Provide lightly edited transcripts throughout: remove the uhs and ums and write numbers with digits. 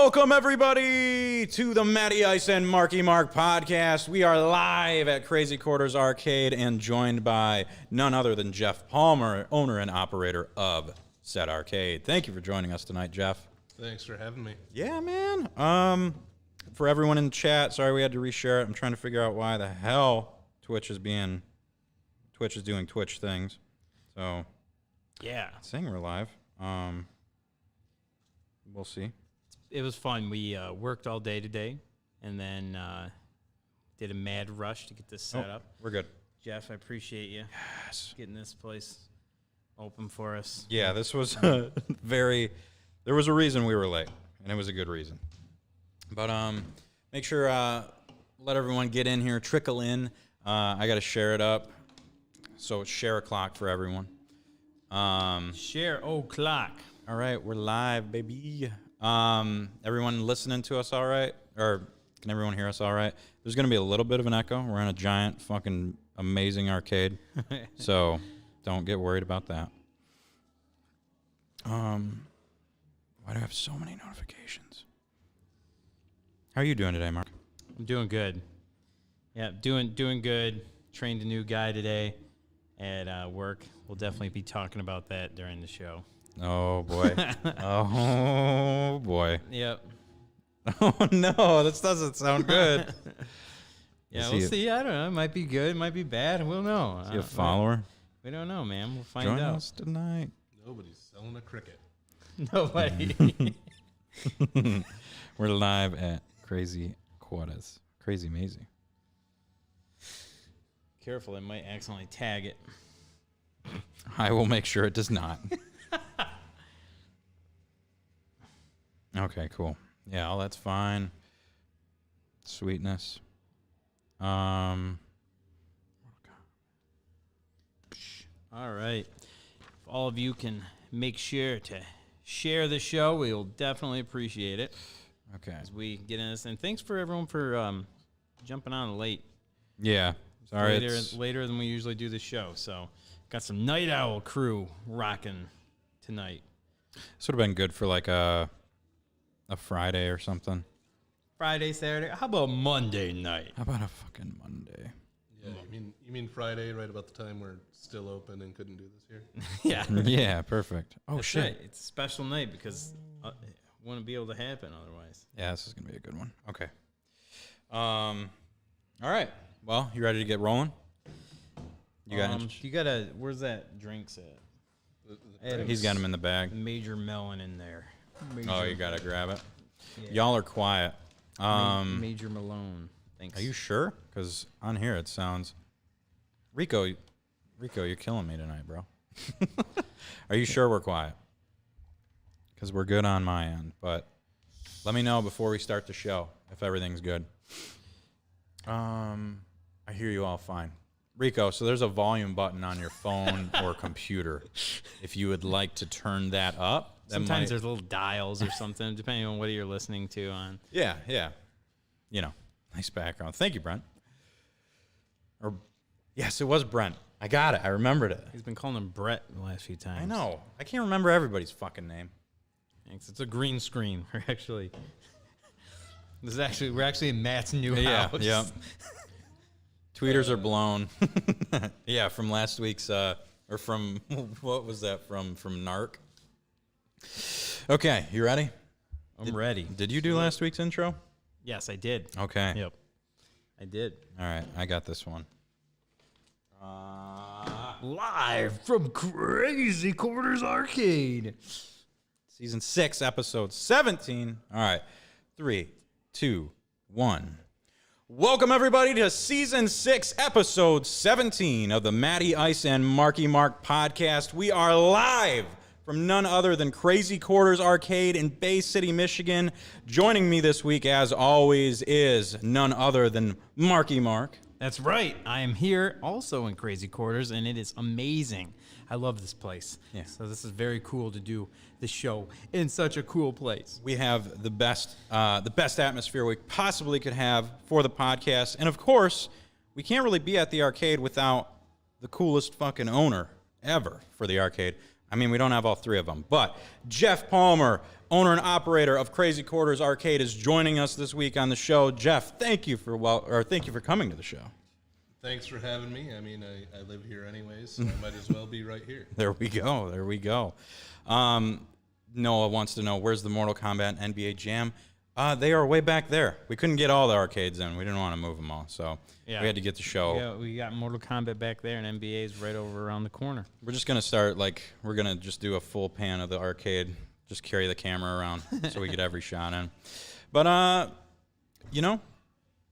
Welcome, everybody, to the Matty Ice and Marky Mark podcast. We are live at Crazy Quarters Arcade and joined by none other than Jeff Palmer, owner and operator of said arcade. Thank you for joining us tonight, Jeff. Thanks for having me. Yeah, man. For everyone in the chat, sorry we had to reshare it. I'm trying to figure out why the hell Twitch is doing Twitch things. So, yeah, saying we're live. We'll see. It was fun. We worked all day today, and then did a mad rush to get this set up. We're good. Jeff, I appreciate you getting this place open for us. Yeah, this was there was a reason we were late, and it was a good reason. But make sure let everyone get in here, trickle in. I got to share it up, so it's share o'clock for everyone. Share o'clock. All right, we're live, baby. Everyone listening to us all right? Or can everyone hear us all right? There's going to be a little bit of an echo. We're in a giant, fucking amazing arcade, so don't get worried about that. Why do I have so many notifications? How are you doing today, Mark? I'm doing good. Yeah, doing good. Trained a new guy today at work. We'll definitely be talking about that during the show. Oh, boy. Oh, boy. Yep. Oh, no. This doesn't sound good. Yeah, we'll see. I don't know. It might be good. It might be bad. We'll know. Is he a follower? We don't know, man. We'll find out. out. Join us tonight. Nobody's selling a cricket. Nobody. We're live at Crazy Quarters. Crazy Mazy. Careful. It might accidentally tag it. I will make sure it does not. Okay, cool. Yeah, all that's fine. Sweetness. All right. If all of you can make sure to share the show, we'll definitely appreciate it. Okay. As we get in this. And thanks for everyone for jumping on late. Yeah. Sorry. Later than we usually do the show. So got some Night Owl crew rocking tonight. This would have been good for like a Friday or something. Friday, Saturday. How about Monday night? How about a fucking Monday? Yeah, you mean Friday, right about the time we're still open and couldn't do this here? Yeah. Yeah, perfect. Oh, That's shit. right. It's a special night because it wouldn't be able to happen otherwise. Yeah, this is going to be a good one. Okay. All right. Well, you ready to get rolling? You got where's that drinks at? He's got him in the bag. Major melon in there. Oh, you got to grab it. Yeah. Y'all are quiet. Major Malone. Thanks. Are you sure? Because on here it sounds... Rico, you're killing me tonight, bro. Are you sure we're quiet? Because we're good on my end, but let me know before we start the show if everything's good. I hear you all fine. Rico, so there's a volume button on your phone or computer. If you would like to turn that up. Sometimes there's little dials or something, depending on what you're listening to on. Yeah. You know, nice background. Thank you, Brent. Yes, it was Brent. I got it. I remembered it. He's been calling him Brett the last few times. I know. I can't remember everybody's fucking name. Thanks. It's a green screen. We're actually in Matt's new house. Yeah. Tweeters are blown. Yeah, from last week's or from what was that from Narc? Okay, you ready? I'm ready. Did you do last week's intro? Yes, I did. Okay. Yep. I did. All right, I got this one. Live from Crazy Quarters Arcade. Season 6, episode 17. All right. 3, 2, 1. Welcome, everybody, to Season 6, Episode 17 of the Matty Ice and Marky Mark podcast. We are live from none other than Crazy Quarters Arcade in Bay City, Michigan. Joining me this week, as always, is none other than Marky Mark. That's right. I am here also in Crazy Quarters, and it is amazing. I love this place. Yeah. So this is very cool to do the show in such a cool place. We have the best atmosphere we possibly could have for the podcast. And, of course, we can't really be at the arcade without the coolest fucking owner ever for the arcade. I mean, we don't have all three of them, but Jeff Palmer, owner and operator of Crazy Quarters Arcade, is joining us this week on the show. Jeff, thank you for coming to the show. Thanks for having me. I mean, I live here anyways, so I might as well be right here. There we go. Noah wants to know, where's the Mortal Kombat NBA Jam? They are way back there. We couldn't get all the arcades in. We didn't want to move them all, so we had to get the show. Yeah, we got Mortal Kombat back there, and NBA's right over around the corner. We're just gonna start we're gonna just do a full pan of the arcade. Just carry the camera around so we get every shot in. But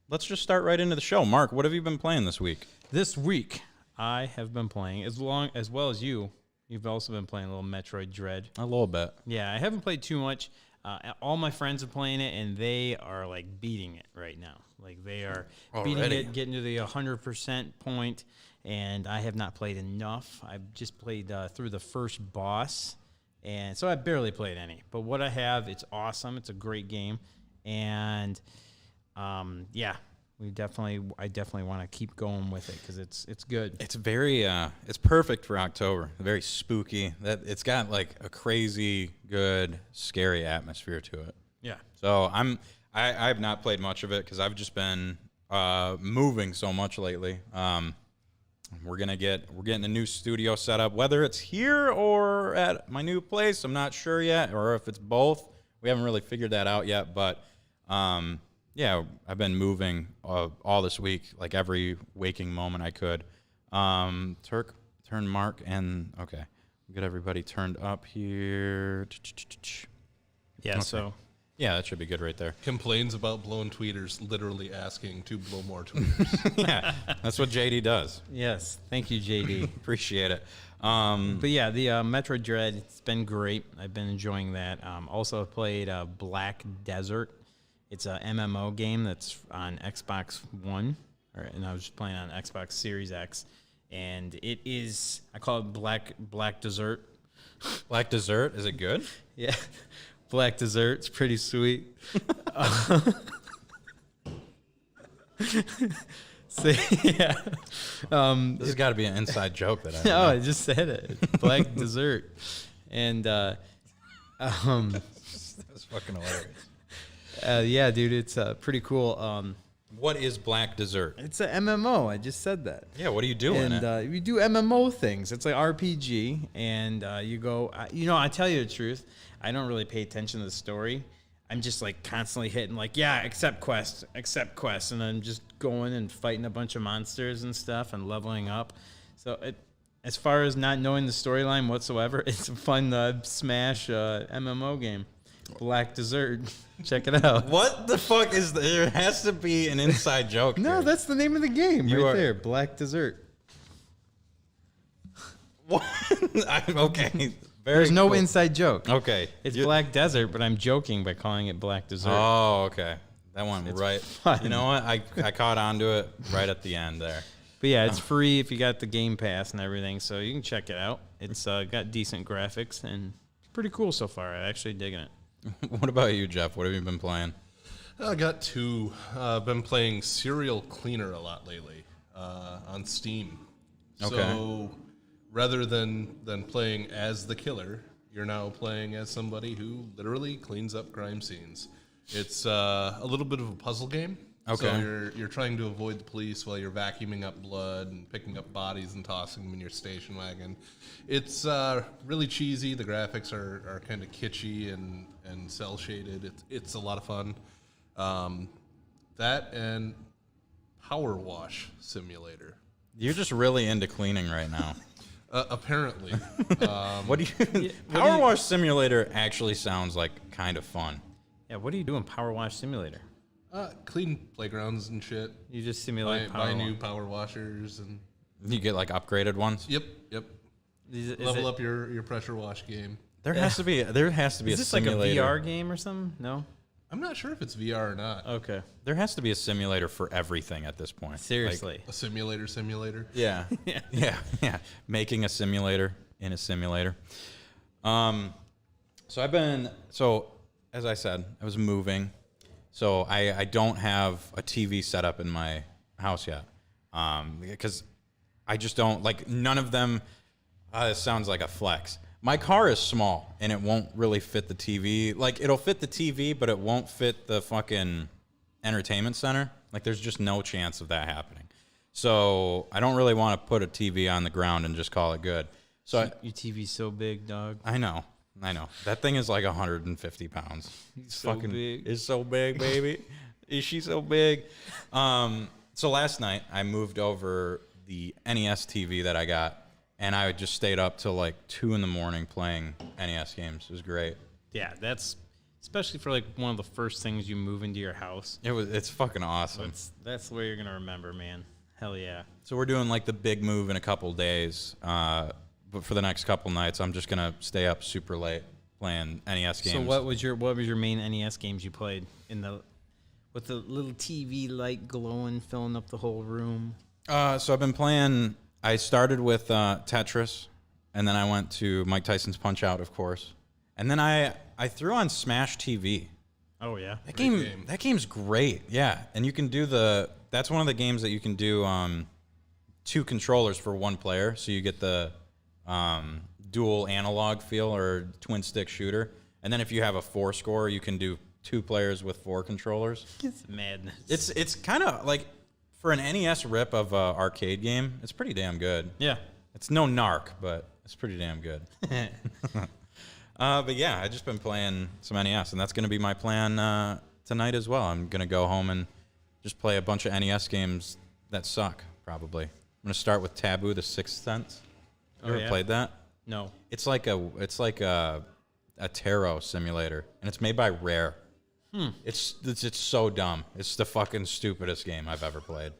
let's just start right into the show. Mark, what have you been playing this week? This week, I have been playing as well as you. You've also been playing a little Metroid Dread. A little bit. Yeah, I haven't played too much. All my friends are playing it, and they are beating it right now. They are beating it, getting to the 100% point, and I have not played enough. I've just played through the first boss, and so I barely played any. But what I have, it's awesome. It's a great game, and I definitely want to keep going with it because it's good. It's very it's perfect for October. Very spooky. It's got a crazy good scary atmosphere to it. Yeah. So I've not played much of it because I've just been moving so much lately. We're getting a new studio set up, whether it's here or at my new place. I'm not sure yet, or if it's both. We haven't really figured that out yet, but yeah, I've been moving all this week, every waking moment I could. Turn Mark, and okay, we got everybody turned up here. Yeah, okay. So yeah, that should be good right there. Complains about blowing tweeters, literally asking to blow more tweeters. Yeah, that's what JD does. yes, thank you, JD. Appreciate it. But yeah, the Metroid Dread, it's been great. I've been enjoying that. Also, I've played Black Desert. It's a MMO game that's on Xbox One, and I was just playing on Xbox Series X. And it is, I call it Black Dessert. Black Dessert, is it good? Yeah, Black Dessert. It's pretty sweet. So yeah, This has got to be an inside joke that I no, know. I just said it. Black Dessert, and That's fucking hilarious. yeah, dude, it's pretty cool. What is Black Dessert? It's an MMO. I just said that. Yeah, what do you do in it? And you do MMO things. It's like RPG, and you go. I tell you the truth, I don't really pay attention to the story. I'm just constantly hitting accept quest, and I'm just going and fighting a bunch of monsters and stuff and leveling up. So as far as not knowing the storyline whatsoever, it's a fun Smash MMO game. Black Dessert. Check it out. What the fuck is there? Has to be an inside joke. No, here. that's the name of the game You right are- there. Black Dessert. What? Okay. There's no cool. inside joke. Okay. It's You- Black Desert, but I'm joking by calling it Black Dessert. Oh, okay. That went right. fun. You know what? I caught on to it right at the end there. But yeah, it's free if you got the Game Pass and everything, so you can check it out. It's got decent graphics and it's pretty cool so far. I'm actually digging it. What about you, Jeff? What have you been playing? I got two. Been playing Serial Cleaner a lot lately on Steam. Okay. So rather than playing as the killer, you're now playing as somebody who literally cleans up crime scenes. It's a little bit of a puzzle game. Okay. So you're trying to avoid the police while you're vacuuming up blood and picking up bodies and tossing them in your station wagon. It's really cheesy. The graphics are kind of kitschy and cell shaded. It's a lot of fun. That and Power Wash Simulator. You're just really into cleaning right now. Apparently. What do you? Power Wash Simulator actually sounds kind of fun. Yeah, what do you do in Power Wash Simulator? Clean playgrounds and shit. You just simulate Buy new power washers and You get upgraded ones. yep. Is Level up your pressure wash game. There has to be. There has to be Is a this simulator. a VR game or something? No. I'm not sure if it's VR or not. Okay. There has to be a simulator for everything at this point. Seriously. A simulator. Yeah. Yeah. Making a simulator in a simulator. So as I said, I was moving. So I don't have a TV set up in my house yet. Because I just don't none of them. It sounds like a flex. My car is small, and it won't really fit the TV. Like, it'll fit the TV, but it won't fit the fucking entertainment center. Like, there's just no chance of that happening. So I don't really want to put a TV on the ground and just call it good. So Your TV's so big, dog. I know. That thing is like 150 pounds. It's so big. It's so big, baby. Is she so big? So last night I moved over the NES TV that I got, and I just stayed up till like 2 a.m. playing NES games. It was great. Yeah, that's especially for like one of the first things you move into your house. It's fucking awesome. That's where you're gonna remember, man. Hell yeah. So we're doing like the big move in a couple days. But for the next couple nights, I'm just gonna stay up super late playing NES games. So what was your main NES games you played with the little TV light glowing, filling up the whole room? So I've been playing. I started with Tetris, and then I went to Mike Tyson's Punch Out, of course, and then I threw on Smash TV. Oh yeah, That game's great. Yeah, and you can do that's one of the games that you can do 2 controllers for 1 player, so you get the dual analog feel or twin stick shooter. And then if you have a 4 score, you can do 2 players with 4 controllers. it's madness. It's kind of like, for an NES rip of an arcade game, it's pretty damn good. Yeah. It's no narc, but it's pretty damn good. But yeah, I've just been playing some NES, and that's going to be my plan tonight as well. I'm going to go home and just play a bunch of NES games that suck, probably. I'm going to start with Taboo: The Sixth Sense. You ever played that? No. It's like a tarot simulator, and it's made by Rare. It's so dumb. It's the fucking stupidest game I've ever played,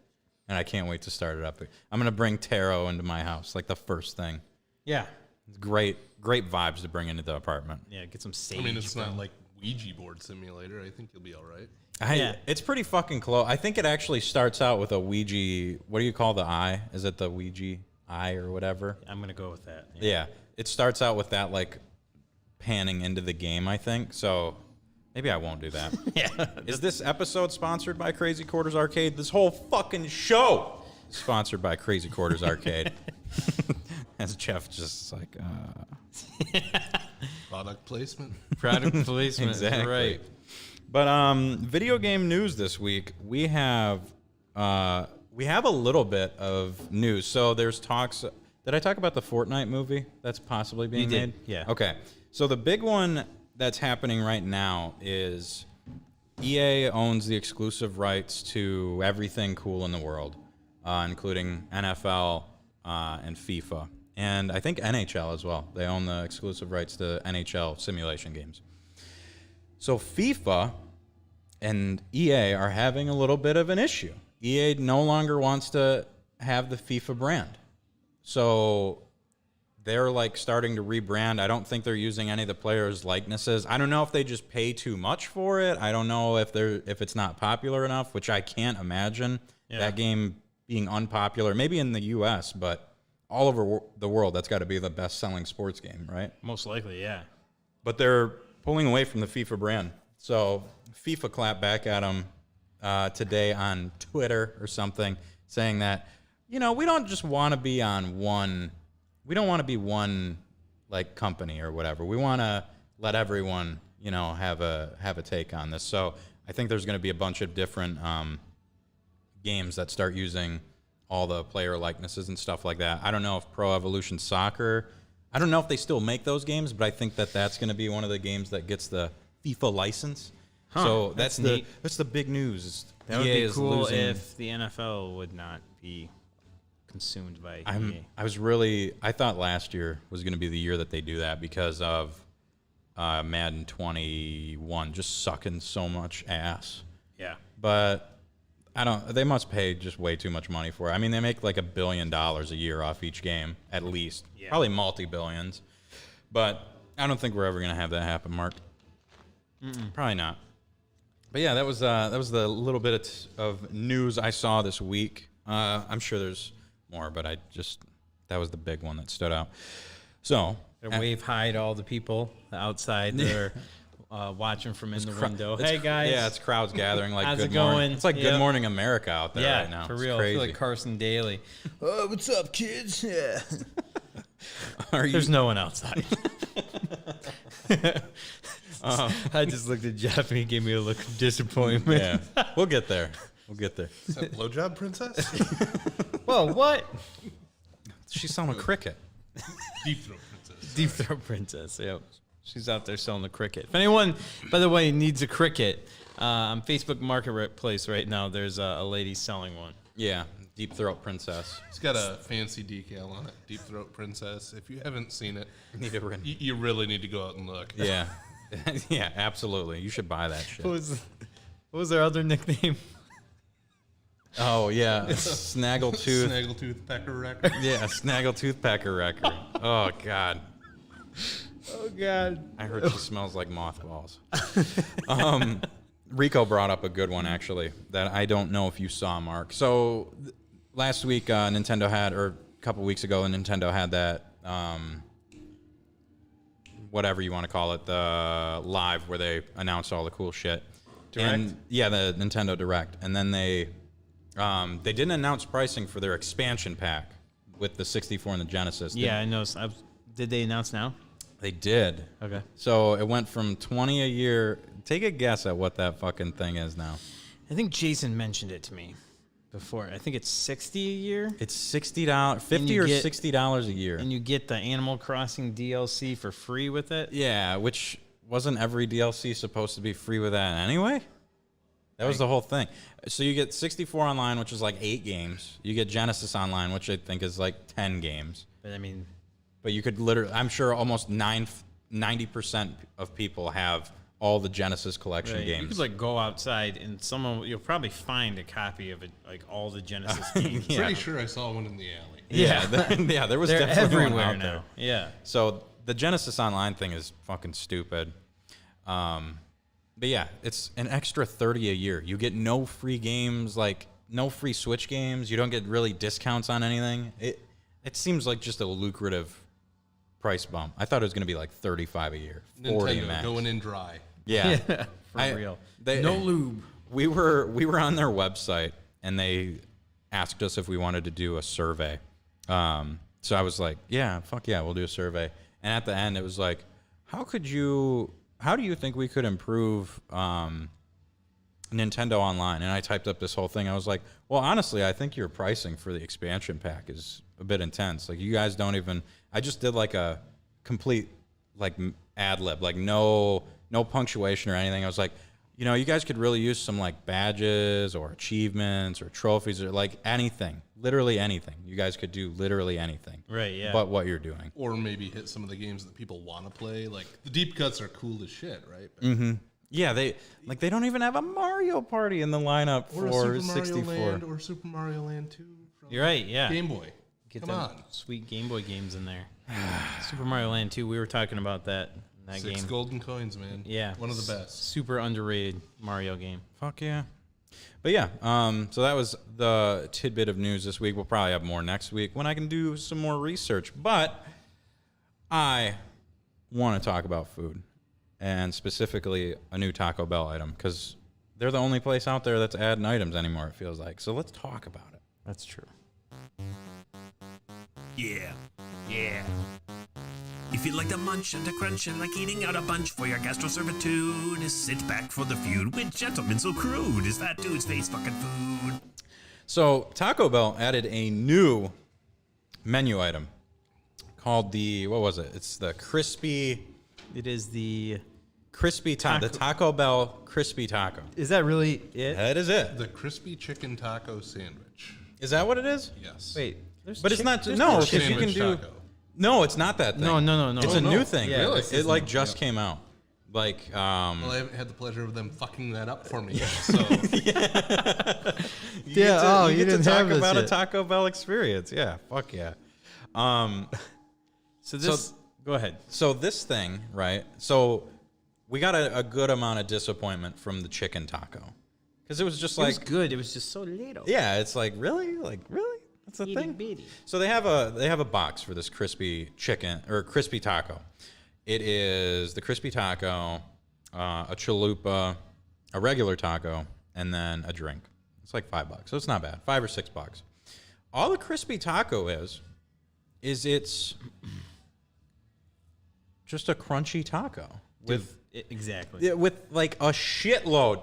and I can't wait to start it up. I'm gonna bring tarot into my house, like the first thing. Yeah. It's great vibes to bring into the apartment. Yeah, get some sage. I mean, it's not like Ouija board simulator. I think you'll be all right. Yeah. It's pretty fucking close. I think it actually starts out with a Ouija. What do you call the eye? Is it the Ouija eye or whatever? I'm gonna go with that. Yeah. It starts out with that, like, panning into the game, I think. So maybe I won't do that. Yeah. Is this episode sponsored by Crazy Quarters Arcade? This whole fucking show is sponsored by Crazy Quarters Arcade. As Jeff just like, Product placement. Product placement. Exactly. Right. But video game news this week, we have a little bit of news. So there's talks. Did I talk about the Fortnite movie that's possibly being made? Yeah. Okay. So the big one that's happening right now is EA owns the exclusive rights to everything cool in the world, including NFL and FIFA. And I think NHL as well. They own the exclusive rights to NHL simulation games. So FIFA and EA are having a little bit of an issue. EA no longer wants to have the FIFA brand. So they're like starting to rebrand. I don't think they're using any of the players' likenesses. I don't know if they just pay too much for it. I don't know if it's not popular enough, which I can't imagine that game being unpopular. Maybe in the US, but all over the world, that's got to be the best-selling sports game, right? Most likely, yeah. But they're pulling away from the FIFA brand. So FIFA clapped back at them today on Twitter or something, saying that, we don't just want to be on one. We don't want to be one like company or whatever. We want to let everyone, have a take on this. So I think there's going to be a bunch of different games that start using all the player likenesses and stuff like that. I don't know if Pro Evolution Soccer, I don't know if they still make those games, but I think that's going to be one of the games that gets the FIFA license. So that's the big news. That would be cool if the NFL would not be consumed by EA. I thought last year was going to be the year that they do that because of Madden 21 just sucking so much ass. Yeah. But they must pay just way too much money for it. I mean, they make like $1 billion a year off each game, at least. Yeah. Probably multi-billions. But I don't think we're ever going to have that happen, Mark. Probably not. But yeah, that was the little bit of news I saw this week. I'm sure there's more, but that was the big one that stood out. So wave hi to all the people outside that are watching from in the window. Hey guys, yeah, it's crowds gathering like how's Good it going? Morning. It's like Good Morning America out there right now. For it's real. crazy. I feel like Carson Daly. What's up, kids? Yeah. Are you? There's no one outside. I just looked at Jeff and he gave me a look of disappointment. Yeah, we'll get there. We'll get there. Is that blowjob princess? Whoa, what? She's selling a cricket. Deep throat princess. Deep Throat Princess, yep. She's out there selling the cricket. If anyone, by the way, needs a cricket, on Facebook Marketplace right now, there's a lady selling one. Yeah, Deep Throat Princess. It's got a fancy decal on it. Deep throat princess. If you haven't seen it, Need a ring. you really need to go out and look. Yeah, yeah, absolutely. You should buy that shit. What was their other nickname? Oh yeah, Snaggletooth. Snaggletooth pecker record. Yeah, Snaggletooth Pecker Record. Oh god, Oh, God. I heard she smells like mothballs. Rico brought up a good one actually that I don't know if you saw, Mark. So last week Nintendo had, or a couple weeks ago, Nintendo had that whatever you want to call it, the live where they announced all the cool shit. Direct? And, yeah, the Nintendo Direct, and then they didn't announce pricing for their expansion pack with the 64 and the Genesis. Yeah, I know. Did they announce now? They did. Okay. So it went from $20 a year. Take a guess at what that fucking thing is now. I think Jason mentioned it to me before. I think it's $60 a year. It's $60, $50 or $60 a year. And you get the Animal Crossing DLC for free with it. Yeah, which wasn't every DLC supposed to be free with that anyway? That was the whole thing. So you get 64 online, which is like 8 games. You get Genesis online, which I think is like 10 games. But I mean, But you could literally, I'm sure almost 90% of people have all the Genesis collection right, games. you could like go outside and you'll probably find a copy of it, like all the Genesis games. Yeah. Pretty sure I saw one in the alley. Yeah, yeah, there was They're definitely one everywhere out now. there. Yeah. So the Genesis Online thing is fucking stupid. But yeah, it's an extra $30 a year. You get no free games, like no free Switch games. You don't get really discounts on anything. It seems like just a lucrative price bump. I thought it was going to be like $35 a year, 40 Nintendo max. going in dry. Yeah, For real. No lube. We were on their website and they asked us if we wanted to do a survey. So I was like, yeah, fuck yeah, we'll do a survey. And at the end, it was like, how do you think we could improve Nintendo Online? And I typed up this whole thing. I was like, well, honestly, I think your pricing for the expansion pack is a bit intense. Like, you guys don't even, I just did like a complete like ad lib, like no punctuation or anything. I was like, you know, you guys could really use some like badges or achievements or trophies or like anything, literally anything. You guys could do literally anything. Right, yeah. But what you're doing. Or maybe hit some of the games that people want to play. Like, the deep cuts are cool as shit, right? But Mm-hmm. Yeah, they don't even have a Mario Party in the lineup or for a Super 64. Mario Land or Super Mario Land 2 from You're right, yeah. Game Boy. Get Come them on. sweet Game Boy games in there. Super Mario Land 2, we were talking about that in that 6 game. golden coins, man. Yeah. One of the best. Super underrated Mario game. Fuck yeah. But yeah, so that was the tidbit of news this week. We'll probably have more next week when I can do some more research. But I want to talk about food, and specifically a new Taco Bell item, because they're the only place out there that's adding items anymore, it feels like. So let's talk about it. That's true. Yeah, yeah. If you'd like to munch and to crunch and like eating out a bunch for your gastro servitude, sit back for the feud with gentlemen so crude as that dude's face fucking food. So Taco Bell added a new menu item called the, what was it? It's the crispy It is the... taco. The Taco Bell crispy taco. Is that really it? That is it. The crispy chicken taco sandwich. Is that what it is? Yes. Wait. There's But it's not, there's no, chicken. because you can Sandwich do, taco. no, it's not that thing. No. It's Oh, a no. new thing. Yeah, Really? It like just came out. Like, Well, I haven't had the pleasure of them fucking that up for me yet, so you you get to didn't talk have this about a yet. Taco Bell experience. Yeah, fuck yeah. So this... go ahead. So this thing, right? So we got a good amount of disappointment from the chicken taco, because it was just It was like, good. It was just so little. yeah, it's like really, that's a Itty thing. bitty. So they have a box for this crispy chicken or crispy taco. It is the crispy taco, a chalupa, a regular taco, and then a drink. It's like $5, so it's not bad. $5 or $6. All the crispy taco is is it's just a crunchy taco Exactly. with like a shitload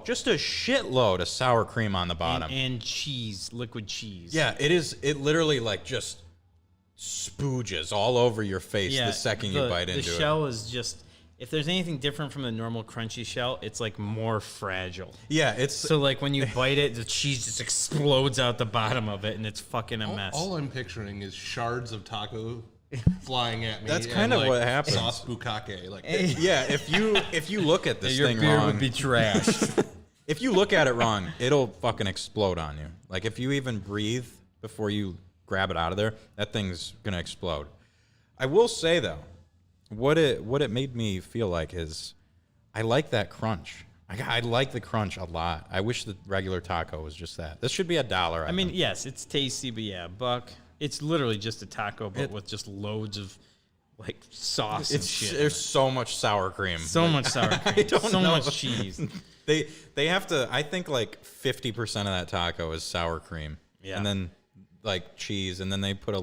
of sour cream on the bottom. And cheese, liquid cheese. Yeah, it is. It literally like just spooges all over your face the second you bite into it. The shell is just, if there's anything different from the normal crunchy shell, it's like more fragile. Yeah, it's So like when you bite it, the cheese just explodes out the bottom of it, and it's fucking a mess. All I'm picturing is shards of taco flying at me. That's and, kind of like, what happens. Sauce bukkake. Like, yeah. If you look at this Your thing beer wrong, would be trashed. if you look at it wrong, it'll fucking explode on you. Like if you even breathe before you grab it out of there, that thing's gonna explode. I will say though, what it made me feel like is, I like that crunch. I like the crunch a lot. I wish the regular taco was just that. This should be $1. I mean, yes, it's tasty, but yeah, $1. It's literally just a taco, but with just loads of like sauce and shit. There's so much sour cream. So much sour cream. So much cheese. They have to. I think like 50% of that taco is sour cream. Yeah. And then like cheese, and then they put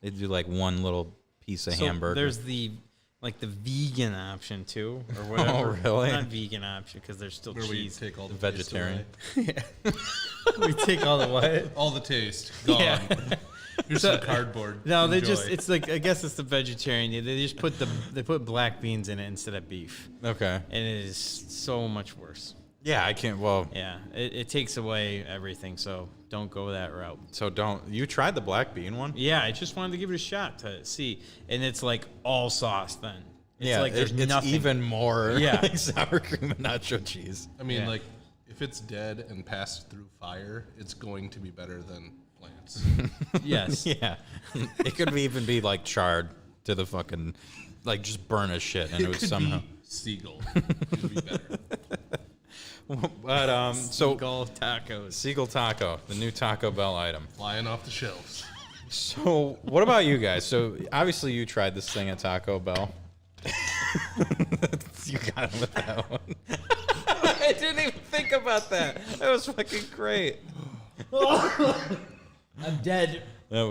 they do like one little piece of hamburger. There's the vegan option too, or whatever. Oh, really? Not vegan option because there's still where we cheese. take all the vegetarian. taste We take all the what? away. All the taste gone. Yeah. Here's some cardboard. No, they Enjoy. just, it's like, I guess it's the vegetarian. They just put black beans in it instead of beef. Okay. And it is so much worse. Yeah, I can't. Well, Yeah, it takes away everything, so don't go that route. so don't. You tried the black bean one? Yeah, I just wanted to give it a shot to see. And it's like all sauce then. It's Yeah, like there's it's nothing. even more Yeah. like sour cream and nacho cheese. I mean, Yeah. like, if it's dead and passed through fire, it's going to be better than plants. Yes. Yeah. It could even be like charred to the fucking, like just burn as shit, and it would could somehow. be seagull. It would be better. But so Seagull tacos. Seagull Taco, the new Taco Bell item. Flying off the shelves. So what about you guys? So obviously you tried this thing at Taco Bell. You got him with that one. I didn't even think about that. That was fucking great. I'm dead. That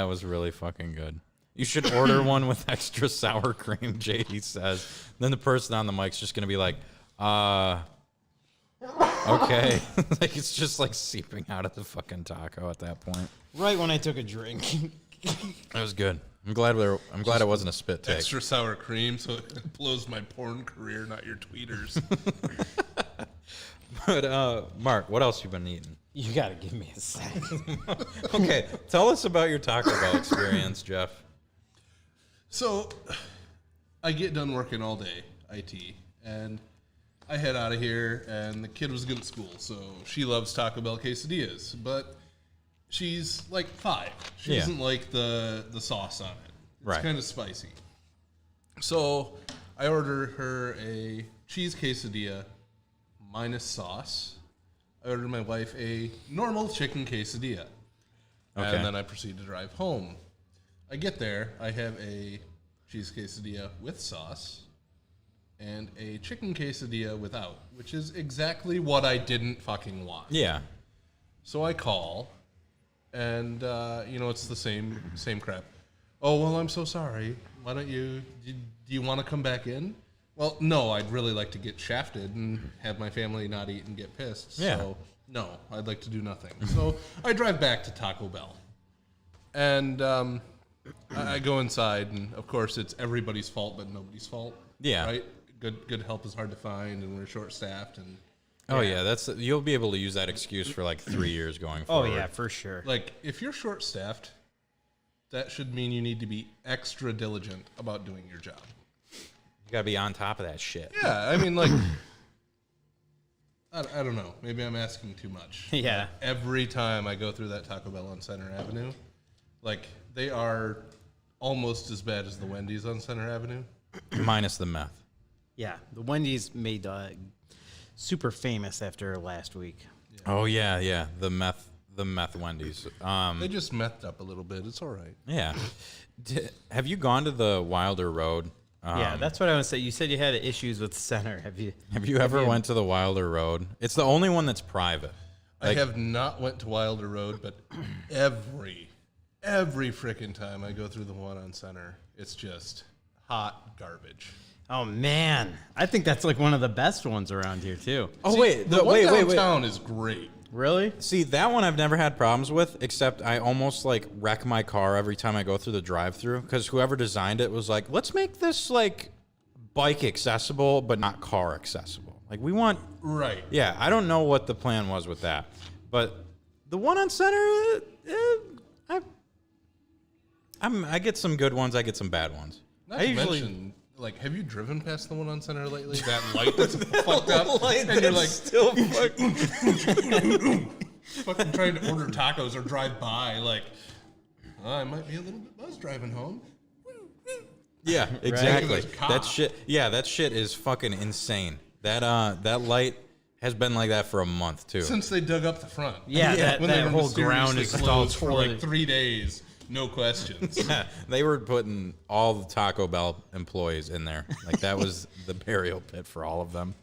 was really fucking good. You should order one with extra sour cream, JD says. Then the person on the mic's just gonna be like, okay. Like it's just like seeping out of the fucking taco at that point. Right when I took a drink. That was good. I'm glad it wasn't a spit take. Extra sour cream, so it blows my porn career, not your tweeters. But Mark, what else you been eating? You gotta give me a second. Okay, tell us about your Taco Bell experience, Jeff. So, I get done working all day, IT, and I head out of here, and the kid was good at school, so she loves Taco Bell quesadillas, but she's like 5. She Yeah. doesn't like the sauce on it. It's Right. kind of spicy. So, I order her a cheese quesadilla minus sauce. I ordered my wife a normal chicken quesadilla. Okay. And then I proceed to drive home. I get there, I have a cheese quesadilla with sauce and a chicken quesadilla without, which is exactly what I didn't fucking want. Yeah. So I call, and it's the same crap. Oh, well, I'm so sorry. Why don't do you want to come back in? Well, no, I'd really like to get shafted and have my family not eat and get pissed. Yeah. So, no, I'd like to do nothing. So I drive back to Taco Bell. And I go inside, and of course, it's everybody's fault but nobody's fault. Yeah. Right? Good help is hard to find, and we're short-staffed. And Oh yeah, you'll be able to use that excuse for like 3 years going forward. Oh yeah, for sure. like, if you're short-staffed, that should mean you need to be extra diligent about doing your job. You gotta be on top of that shit. Yeah, I mean, like, I don't know. Maybe I'm asking too much. Yeah. Every time I go through that Taco Bell on Center Avenue, like, they are almost as bad as the Wendy's on Center Avenue. Minus the meth. Yeah, the Wendy's made super famous after last week. Oh yeah. The meth Wendy's. They just methed up a little bit. It's all right. Yeah. Have you gone to the Wilder Road? Yeah, that's what I would say. You said you had issues with Center. Have you ever went to the Wilder Road? It's the only one that's private. I have not went to Wilder Road, but every freaking time I go through the one on Center, it's just hot garbage. Oh man, I think that's like one of the best ones around here too. Oh See, wait, the one wait. downtown is great. Really? See, that one I've never had problems with, except I almost like wreck my car every time I go through the drive-through because whoever designed it was like, let's make this like bike accessible but not car accessible. Like we want, Right. yeah. I don't know what the plan was with that, but the one on Center, I get some good ones, I get some bad ones. Not I to usually mention, like, have you driven past the one on Center lately? That light that's fucked up, light and you're like, that's still fucking. fucking trying to order tacos or drive by, like, I might be a little bit buzzed driving home. Yeah, exactly. There's a cop. That shit. Yeah, that shit is fucking insane. That light has been like that for a month too. Since they dug up the front. Yeah, When that they were whole ground mysteriously is closed for totally- like 3 days, no questions. Yeah, they were putting all the Taco Bell employees in there. Like that was the burial pit for all of them.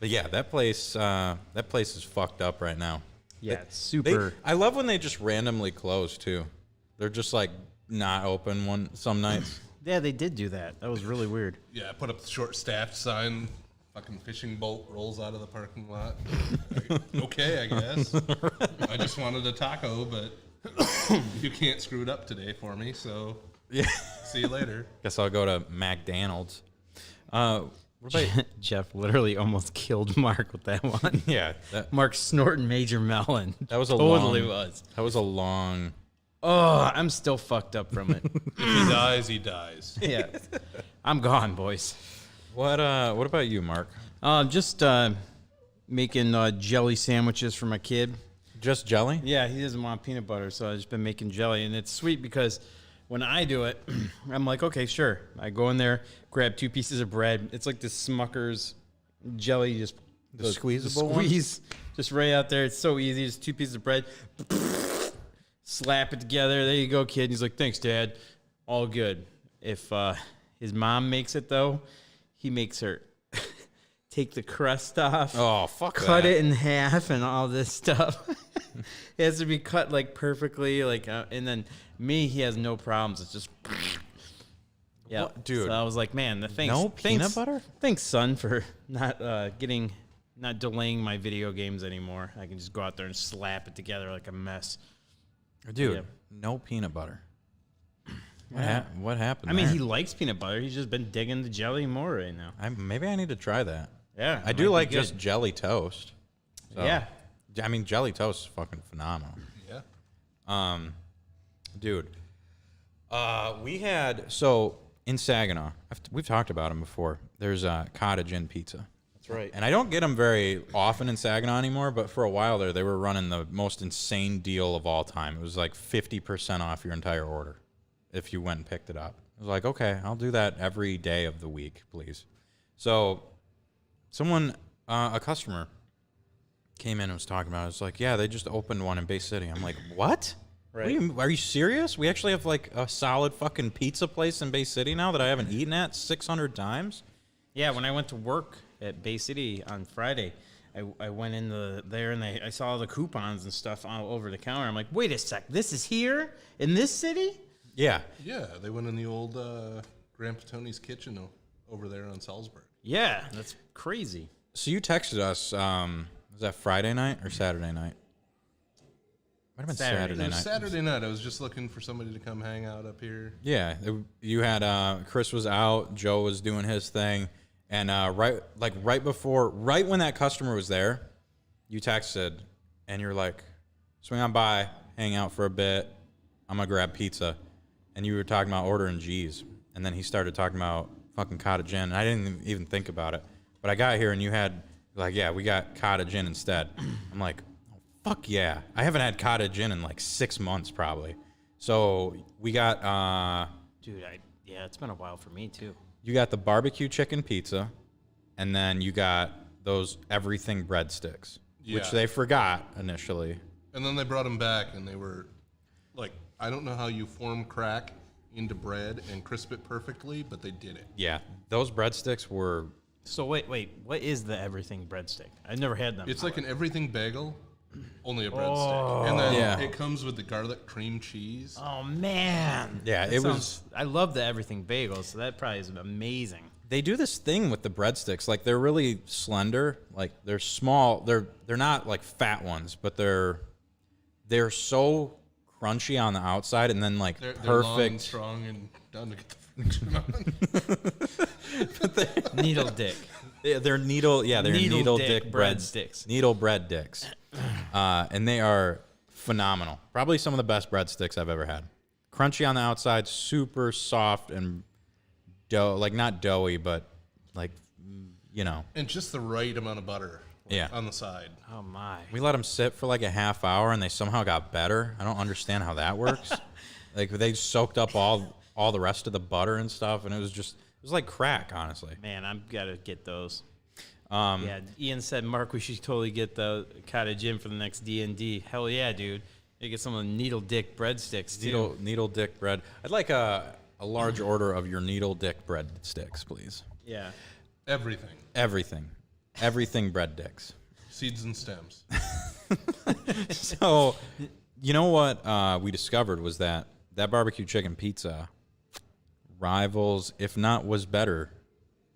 But yeah, that place is fucked up right now. Yeah, it's super. I love when they just randomly close too. They're just like not open some nights. Yeah, they did do that. That was really weird. Yeah, put up the short staffed sign. Fucking fishing boat rolls out of the parking lot. Okay, I guess. I just wanted a taco, but you can't screw it up today for me, so Yeah. see you later. Guess I'll go to McDonald's. What about Jeff literally almost killed Mark with that one. yeah? Mark snorting Major Melon. That was a totally long, was. That was a long. Oh, I'm still fucked up from it. If he dies, he dies. Yeah, I'm gone, boys. What about you, Mark? Just making jelly sandwiches for my kid. Just jelly? Yeah, he doesn't want peanut butter, so I've just been making jelly, and it's sweet because when I do it, I'm like, okay, sure. I go in there, grab 2 pieces of bread. It's like this Smucker's jelly, just The squeezable one? squeeze, just right out there. It's so easy. Just 2 pieces of bread, slap it together. There you go, kid. And he's like, thanks, Dad. All good. If his mom makes it though, he makes her take the crust off. Oh, fuck Cut that. it in half and all this stuff. It has to be cut like perfectly, like, and then me, he has no problems. It's just, yeah, What? Dude. So I was like, man, thanks, No peanut butter? Thanks, son, for not not delaying my video games anymore. I can just go out there and slap it together like a mess. Dude, Yeah. no peanut butter. What happened? I mean, there? he likes peanut butter. He's just been digging the jelly more right now. Maybe I need to try that. Yeah, I do like just jelly toast. So, Yeah. I mean, jelly toast is fucking phenomenal. Yeah. Dude, we had, so in Saginaw, we've talked about them before. There's a Cottage Inn pizza. That's right. And I don't get them very often in Saginaw anymore, but for a while there, they were running the most insane deal of all time. It was like 50% off your entire order if you went and picked it up. I was like, okay, I'll do that every day of the week, please. So a customer came in and was talking about it. It's like, yeah, they just opened one in Bay City. I'm like, what? Right. Are you serious? We actually have like a solid fucking pizza place in Bay City now that I haven't eaten at 600 times? Yeah, when I went to work at Bay City on Friday, I went in there and I saw the coupons and stuff all over the counter. I'm like, wait a sec, this is here in this city? Yeah. Yeah, they went in the old Grandpa Tony's kitchen over there on Salzburg. Yeah, that's crazy. So you texted us, was that Friday night or Saturday night? Might have been Saturday. Saturday It was night. Saturday night. I was just looking for somebody to come hang out up here. Yeah, you had Chris was out, Joe was doing his thing, and right when that customer was there, you texted, and you're like, "Swing on by, hang out for a bit. I'm gonna grab pizza," and you were talking about ordering G's, and then he started talking about fucking Cottage Inn, and I didn't even think about it, but I got here and you had like, yeah, we got Cottage Inn instead. I'm like, oh, fuck yeah, I haven't had Cottage Inn in like 6 months probably. So we got Dude, it's been a while for me too. you got the barbecue chicken pizza, and then you got those everything breadsticks, which Yeah. they forgot initially. And then they brought them back, and they were like, I don't know how you form crack into bread and crisp it perfectly, but they did it. Yeah, those breadsticks were So wait, what is the everything breadstick? I've never had them. It's like an everything bagel, only a breadstick. And then Yeah. it comes with the garlic cream cheese. Oh man. Yeah, That it sounds- I love the everything bagel, so that probably is amazing. They do this thing with the breadsticks. Like they're really slender. Like they're small. They're not like fat ones, but they're so crunchy on the outside, and then like They're perfect. long and strong and done to get the friction on. Needle dick. They're needle. Yeah, they're needle dick breadsticks. Needle bread dicks, and they are phenomenal. Probably some of the best breadsticks I've ever had. Crunchy on the outside, super soft and dough, like not doughy, but like And just the right amount of butter on the side. Oh my. We let them sit for like a half hour, and they somehow got better. I don't understand how that works. Like they soaked up all the rest of the butter and stuff, and it was like crack, honestly. Man, I've got to get those. Yeah, Ian said, Mark, we should totally get the cottage in for the next D&D. Hell yeah, dude. You get some of the needle dick breadsticks too. Needle dick bread. I'd like a large order of your needle dick bread sticks, please. Yeah. Everything bread dicks. Seeds and stems. So, you know what we discovered was that barbecue chicken pizza rivals, if not was better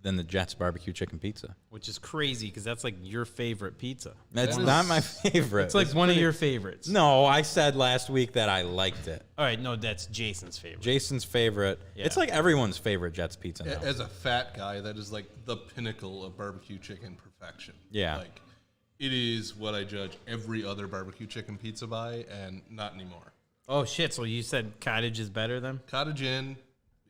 than the Jets barbecue chicken pizza. Which is crazy because that's like your favorite pizza. That's not my favorite. It's like one of your favorites. No, I said last week that I liked it. All right, no, that's Jason's favorite. Jason's favorite. Yeah. It's like everyone's favorite Jets pizza now. As a fat guy, that is like the pinnacle of barbecue chicken perfection. Yeah. Like, it is what I judge every other barbecue chicken pizza by, and not anymore. Oh, shit. So you said cottage is better then? Cottage Inn,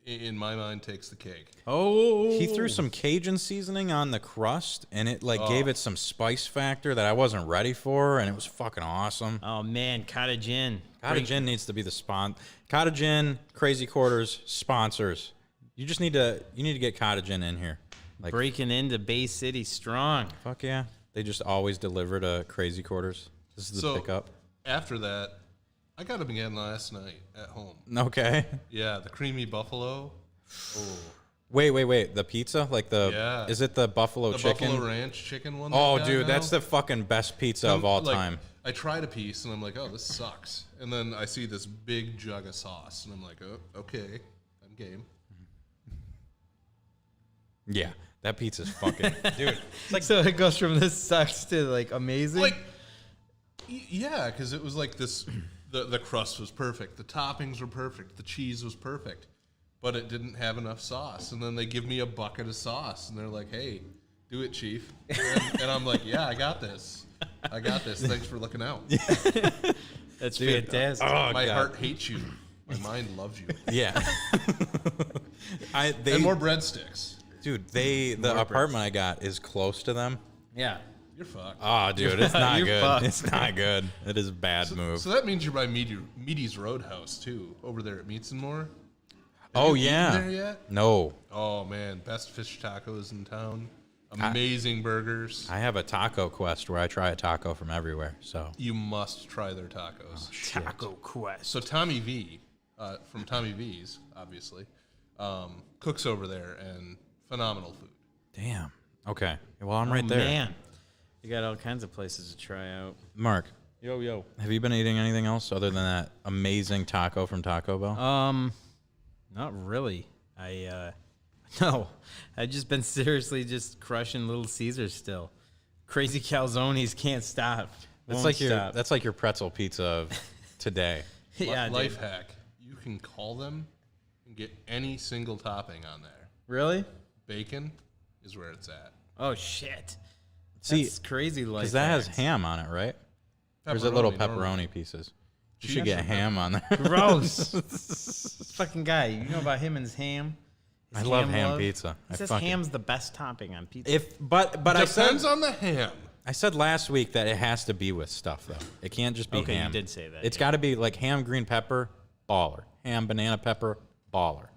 in my mind, takes the cake. Oh. He threw some Cajun seasoning on the crust, and it like gave it some spice factor that I wasn't ready for, and it was fucking awesome. Oh, man. Cottage Inn. Cottage Inn needs to be the Cottage Inn, Crazy Quarters, sponsors. You just need to get Cottage Inn in here. Like, Breaking into Bay City strong. fuck yeah. They just always deliver to Crazy Quarters. This is the pickup. After that, I got them again last night at home. Okay. Yeah, the creamy buffalo. Oh, Wait. The pizza? Like is it the buffalo the chicken? Buffalo Ranch chicken one. Oh, they got dude, now? that's the fucking best pizza of all Like, time. I tried a piece and I'm like, oh, this sucks. And then I see this big jug of sauce and I'm like, oh, okay, I'm game. Yeah, that pizza's fucking, dude. Like, so it goes from this sucks to like amazing. Like, yeah, because it was like this. The crust was perfect. The toppings were perfect. The cheese was perfect. But it didn't have enough sauce. And then they give me a bucket of sauce. And they're like, hey, do it, Chief. And I'm like, yeah, I got this. Thanks for looking out. That's fantastic. My heart hates you. My mind loves you. Yeah. And more breadsticks. Dude, the apartment I got is close to them. Yeah. You're fucked. Oh, dude, it's not You're good. fucked. It's not good. It is a bad move. So that means you're by Meaty's Roadhouse, too, over there at Meats and More. Oh, you eaten yeah. there yet? No. Oh, man. Best fish tacos in town. Amazing burgers. I have a taco quest where I try a taco from everywhere. So You must try their tacos. Taco Quest. So Tommy V, from Tommy V's, obviously, cooks over there, and phenomenal food. damn. Okay. Well, I'm right there. Man. You got all kinds of places to try out. Mark, Yo. have you been eating anything else other than that amazing taco from Taco Bell? Not really. No. I've just been seriously just crushing Little Caesars still. Crazy calzones can't stop. That's Won't like stop. that's like your pretzel pizza of today. Yeah, dude. Life hack. You can call them and get any single topping on there. Really? Bacon is where it's at. Oh shit. See, That's crazy life. because that has hacks. ham on it, right? There's a little pepperoni normally. pieces. You Cheese should get or ham on there. Gross. This fucking guy. You know about him and his ham? His I love ham love? pizza. He I says fucking- ham's the best topping on pizza. But I Depends said on the ham. I said last week that it has to be with stuff though. It can't just be Okay, you ham. did say that, It's yeah. got to be like ham green pepper, baller. Ham banana pepper, baller.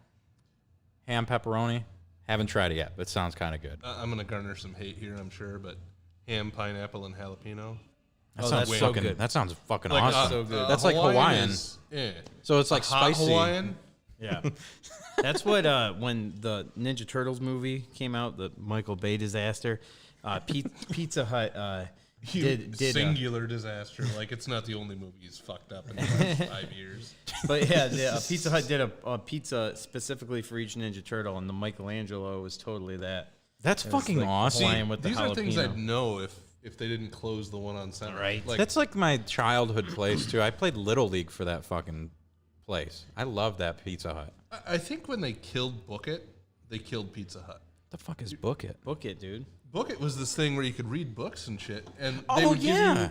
Ham pepperoni, haven't tried it yet, but sounds kind of good. I'm going to garner some hate here, I'm sure, but ham, pineapple, and jalapeno. That Oh, sounds that's so fucking. good. That sounds fucking Like, awesome. so good. That's like Hawaiian. Is, So it's like hot spicy. Hawaiian. Yeah. That's what, when the Ninja Turtles movie came out, the Michael Bay disaster, Pizza Hut Singular disaster. Like, it's not the only movie he's fucked up in the last 5 years. But yeah, Pizza Hut did a pizza specifically for each Ninja Turtle, and the Michelangelo was totally that. That's fucking awesome. Hawaiian with the These are things jalapeno. I'd know if they didn't close the one on Center. Right. Like, That's like my childhood place too. I played Little League for that fucking place. I love that Pizza Hut. I think when they killed Book It, they killed Pizza Hut. What the fuck is Book It? Book it, dude. Book It was this thing where you could read books and shit, and they Oh, would yeah.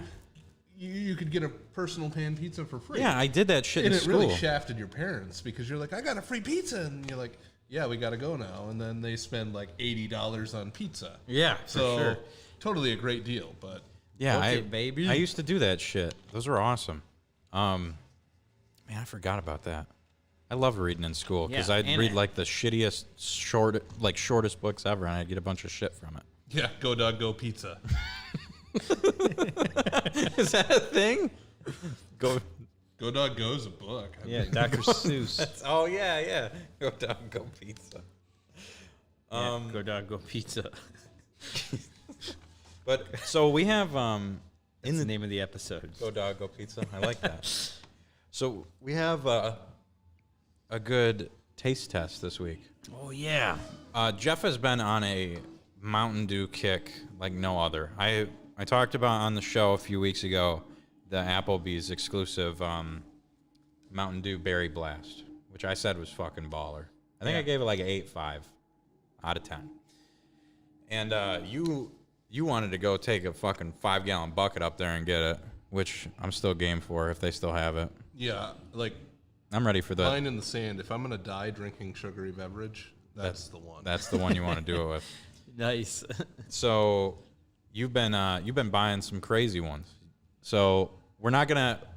give you could get a personal pan pizza for free. Yeah, I did that shit And in it school. really shafted your parents because you're like, I got a free pizza, and you're like, yeah, we got to go now, and then they spend like $80 on pizza. Yeah, for So sure. totally a great deal, but Yeah, Book It, baby. I used to do that shit. Those were awesome. Man, I forgot about that. I loved reading in school because Yeah, I'd and read it- like the shittiest, shortest books ever, and I'd get a bunch of shit from it. yeah, go dog, go pizza. Is that a thing? Go. Go dog, go's a book. I Yeah, mean, Dr. Seuss. Oh yeah. Go down, go pizza. Yeah, go dog, go pizza. But so we have That's the name of the episode. Go dog, go pizza. I like that. So we have a good taste test this week. Oh yeah. Jeff has been on a Mountain Dew kick like no other. I talked about on the show a few weeks ago the Applebee's exclusive Mountain Dew Berry Blast, which I said was fucking baller. I think I gave it like an 8.5 out of 10. And you wanted to go take a fucking 5-gallon bucket up there and get it, which I'm still game for if they still have it. yeah, like I'm ready for the. line in the sand. If I'm gonna die drinking sugary beverage, that's the one. That's the one you want to do it with. Nice. So you've been buying some crazy ones. So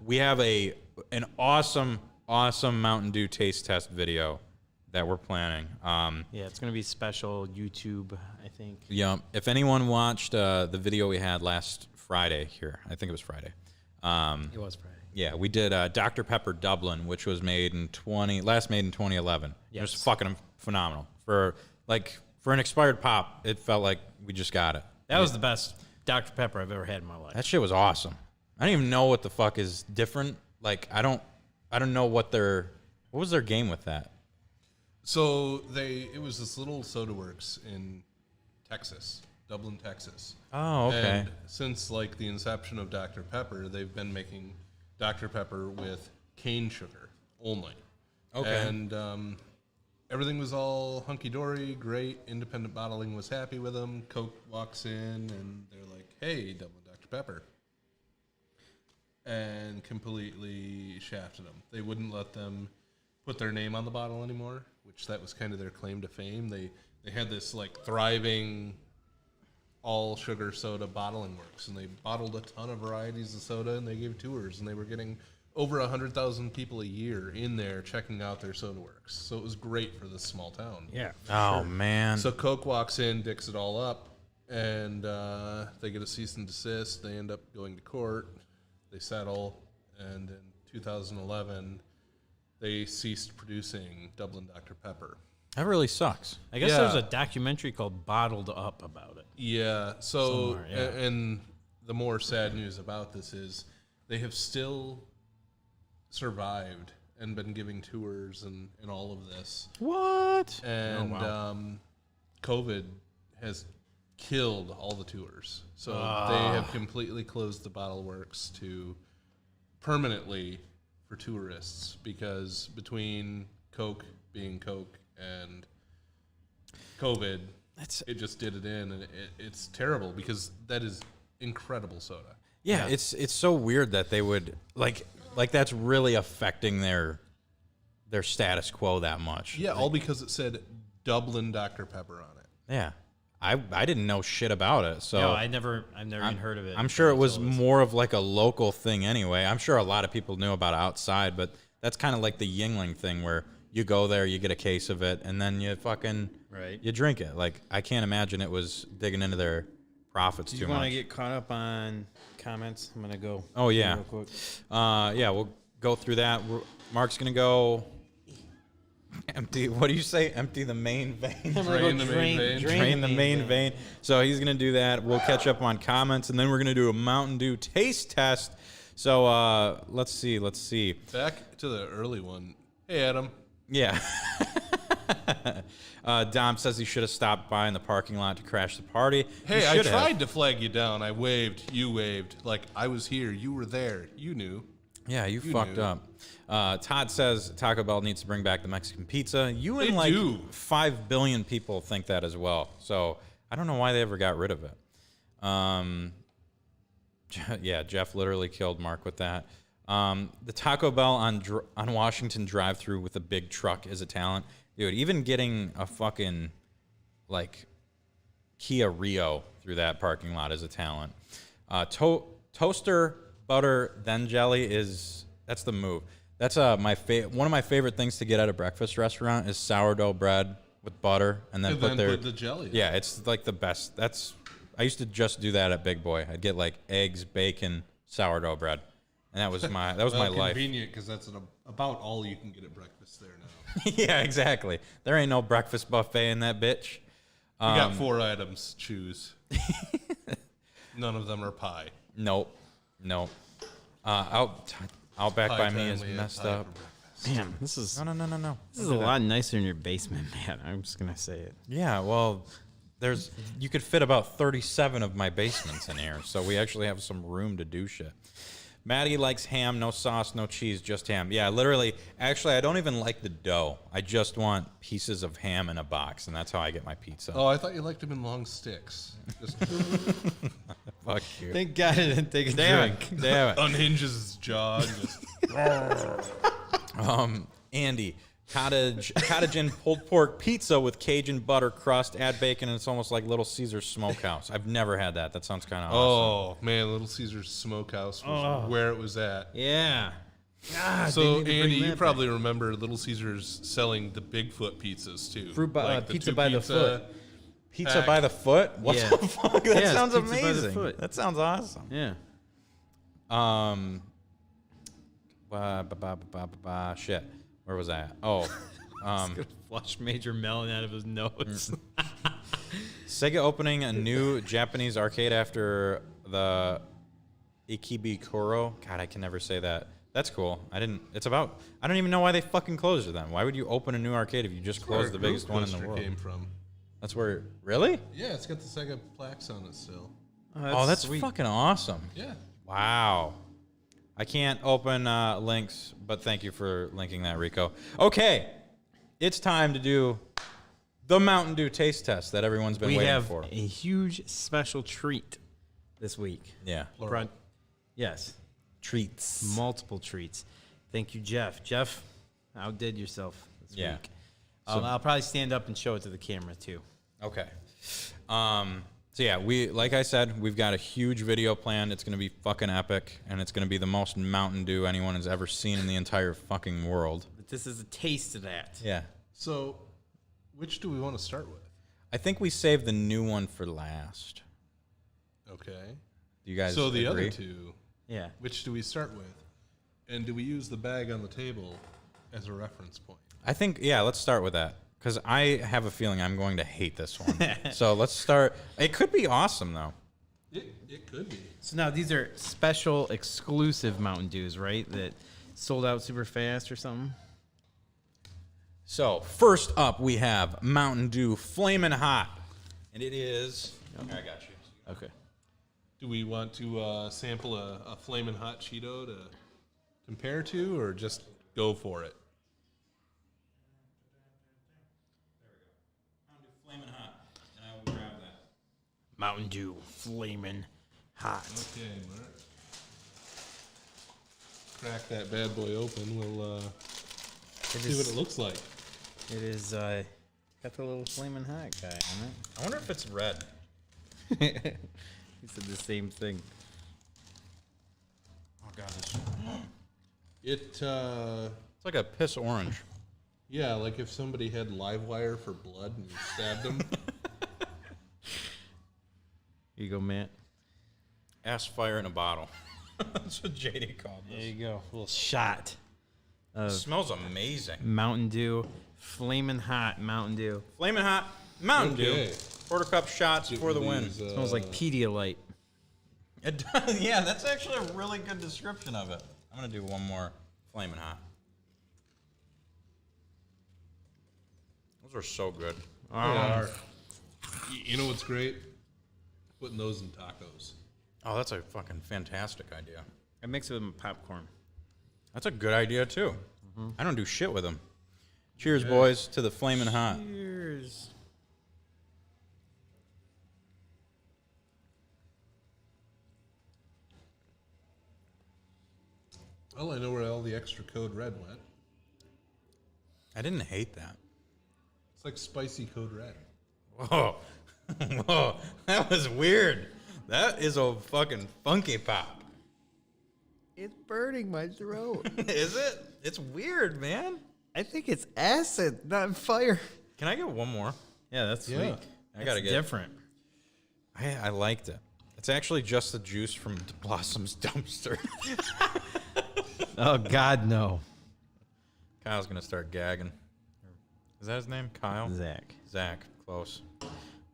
we have an awesome Mountain Dew taste test video that we're planning. Yeah, it's gonna be special YouTube, I think. Yeah, if anyone watched the video we had last Friday here, I think it was Friday. It was Friday. Yeah, we did Dr. Pepper Dublin, which was made in 2011. It was Yes. fucking phenomenal. For an expired pop, it felt like we just got it. That was the best Dr. Pepper I've ever had in my life. That shit was awesome. I don't even know what the fuck is different. Like I don't know what was their game with that. So it was this little soda works in Texas, Dublin, Texas. Oh, okay. And since like the inception of Dr. Pepper, they've been making Dr. Pepper with cane sugar only. Okay. And everything was all hunky dory, great. Independent bottling was happy with them. Coke walks in and they're like, "Hey, Dublin Dr. Pepper," and completely shafted them. They wouldn't let them put their name on the bottle anymore, which that was kind of their claim to fame. They had this like thriving all sugar soda bottling works, and they bottled a ton of varieties of soda, and they gave tours, and they were getting over 100,000 people a year in there checking out their soda works. So it was great for this small town. Yeah. Oh man. So Coke walks in, dicks it all up, and they get a cease and desist. They end up going to court. They settle, and in 2011, they ceased producing Dublin Dr. Pepper. That really sucks. I guess Yeah. there's a documentary called Bottled Up about it. Yeah. So, Somewhere, yeah. and the more sad news about this is they have still survived and been giving tours and all of this. What? And wow. COVID has killed all the tours. So they have completely closed the bottle works to permanently for tourists because between Coke being Coke and COVID, it just did it in, and it's terrible because that is incredible soda. Yeah, it's so weird that they would like that's really affecting their status quo that much. Yeah, all because it said Dublin Dr. Pepper on it. Yeah. I didn't know shit about it. So No, I've never even heard of it. I'm sure it was more of like a local thing anyway. I'm sure a lot of people knew about it outside, but that's kind of like the Yingling thing where you go there, you get a case of it, and then you fucking you drink it. Like I can't imagine it was digging into their profits Do too you much. want to get caught up on comments? I'm gonna go. Oh yeah. Real quick. Yeah, we'll go through that. Mark's gonna go. Empty. What do you say? Empty the main vein. Drain the main vein. Drain the main vein. So he's gonna do that. We'll catch up on comments, and then we're gonna do a Mountain Dew taste test. So let's see. Back to the early one. Hey, Adam. Yeah. Dom says he should have stopped by in the parking lot to crash the party. Hey, He I should have. tried to flag you down. I waved. You waved. Like I was here. You were there. You knew. Yeah, you fucked knew. up. Todd says Taco Bell needs to bring back the Mexican pizza. You and They like do. 5 billion people think that as well. So I don't know why they ever got rid of it. Yeah, Jeff literally killed Mark with that. The Taco Bell on Washington drive-thru with a big truck is a talent. Dude, even getting a fucking like Kia Rio through that parking lot is a talent. Toaster butter then jelly that's the move. That's one of my favorite things to get at a breakfast restaurant is sourdough bread with butter and then put the jelly. Yeah, it's like the best. I used to just do that at Big Boy. I'd get like eggs, bacon, sourdough bread, and that was my life. Convenient because that's about all you can get at breakfast there now. Yeah, exactly. There ain't no breakfast buffet in that bitch. You got 4 items. Choose. None of them are pie. Nope. Outback by me is messed up. Damn, this is No. this is a lot nicer in your basement, man. I'm just gonna say it. Yeah, well, you could fit about 37 of my basements in here, so we actually have some room to do shit. Maddie likes ham, no sauce, no cheese, just ham. Yeah, literally. Actually, I don't even like the dough. I just want pieces of ham in a box, and that's how I get my pizza. Oh, I thought you liked them in long sticks. Just Fuck you. Thank God I didn't take a drink. Damn it. unhinges his jaw. And just Andy, cottage and pulled pork pizza with Cajun butter crust, add bacon, and it's almost like Little Caesar's Smokehouse. I've never had that. That sounds kind of awesome. Oh man, Little Caesar's Smokehouse was where it was at. Yeah. God, So they need to bring Andy, you that probably remember Little Caesar's selling the Bigfoot pizzas too. Pizza by the foot. Pizza by the foot? What Yeah. the fuck? That Yeah, sounds pizza by the amazing. foot. That sounds awesome. Yeah. Shit. Where was I at? Oh. Gonna flush Major Melon out of his nose. Sega opening a new Japanese arcade after the Ikebukuro. God, I can never say that. That's cool. I don't even know why they fucking closed it then. Why would you open a new arcade if you just closed the biggest one in the world? Came from. That's where, really? Yeah, it's got the Sega plaques on it still. Oh, that's sweet. fucking awesome. Yeah. Wow. I can't open links, but thank you for linking that, Rico. Okay, it's time to do the Mountain Dew taste test that everyone's been We waiting have for. a huge special treat this week. Yeah. Brought- yes, Treats. multiple treats. Thank you, Jeff. Jeff, outdid yourself this Yeah. week. I'll probably stand up and show it to the camera too. Okay. So yeah, like I said, we've got a huge video planned. It's going to be fucking epic, and it's going to be the most Mountain Dew anyone has ever seen in the entire fucking world. But this is a taste of that. Yeah. So, which do we want to start with? I think we saved the new one for last. Okay. Do you guys So the agree? other two, Yeah. which do we start with? And do we use the bag on the table as a reference point? I think, yeah, let's start with that. Because I have a feeling I'm going to hate this one. So let's start. It could be awesome, though. It could be. So now these are special, exclusive Mountain Dews, right? That sold out super fast or something. So first up, we have Mountain Dew Flamin Hot. And it is... I got you. Okay. Do we want to sample a Flamin' Hot Cheeto to compare to, or just go for it? Flamin Hot. And I will grab that. Mountain Dew Flamin' Hot. Okay, Mark. Crack that bad boy open. We'll see what it looks like. It is got the little Flamin' Hot guy on I wonder if it's red. it. He said the same thing. Oh, God. It's It's like a piss orange. yeah, like if somebody had live wire for blood and you stabbed them. Here you go, Matt. Ass fire in a bottle. That's what JD called There this. you go. A little shot It of smells amazing. Mountain Dew Flamin' Hot Mountain Dew. Flamin' Hot Mountain Okay. Dew. Quarter cup shots for the win. Smells like Pedialyte. It does, yeah, that's actually a really good description of it. I'm gonna do one more Flamin' Hot. Those are so good. They are. You know what's great? Putting those in tacos. Oh, that's a fucking fantastic idea. I mix it with my popcorn. That's a good idea too. I don't do shit with them. Cheers, boys, to the Flamin' Hot. Cheers. Well, I know where all the extra code red went. I didn't hate that. It's like spicy code red. Whoa. Whoa. That was weird. That is a fucking funky pop. It's burning my throat. Is it? It's weird, man. I think it's acid, not fire. Can I get one more? Yeah, that's sweet. Yeah. I gotta get different. I liked it. It's actually just the juice from Blossom's dumpster. Oh God, no. Kyle's gonna start gagging. Is that his name? Kyle? Zach. Zach. Close.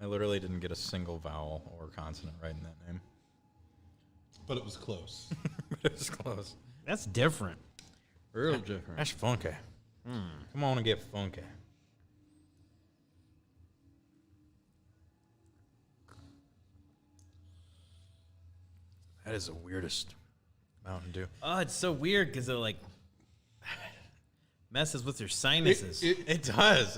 I literally didn't get a single vowel or consonant right in that name. But it was close. But it was close. That's different. Real different. That's funky. Come on and get funky. That is the weirdest Mountain Dew. Oh, it's so weird because it like messes with your sinuses. It does.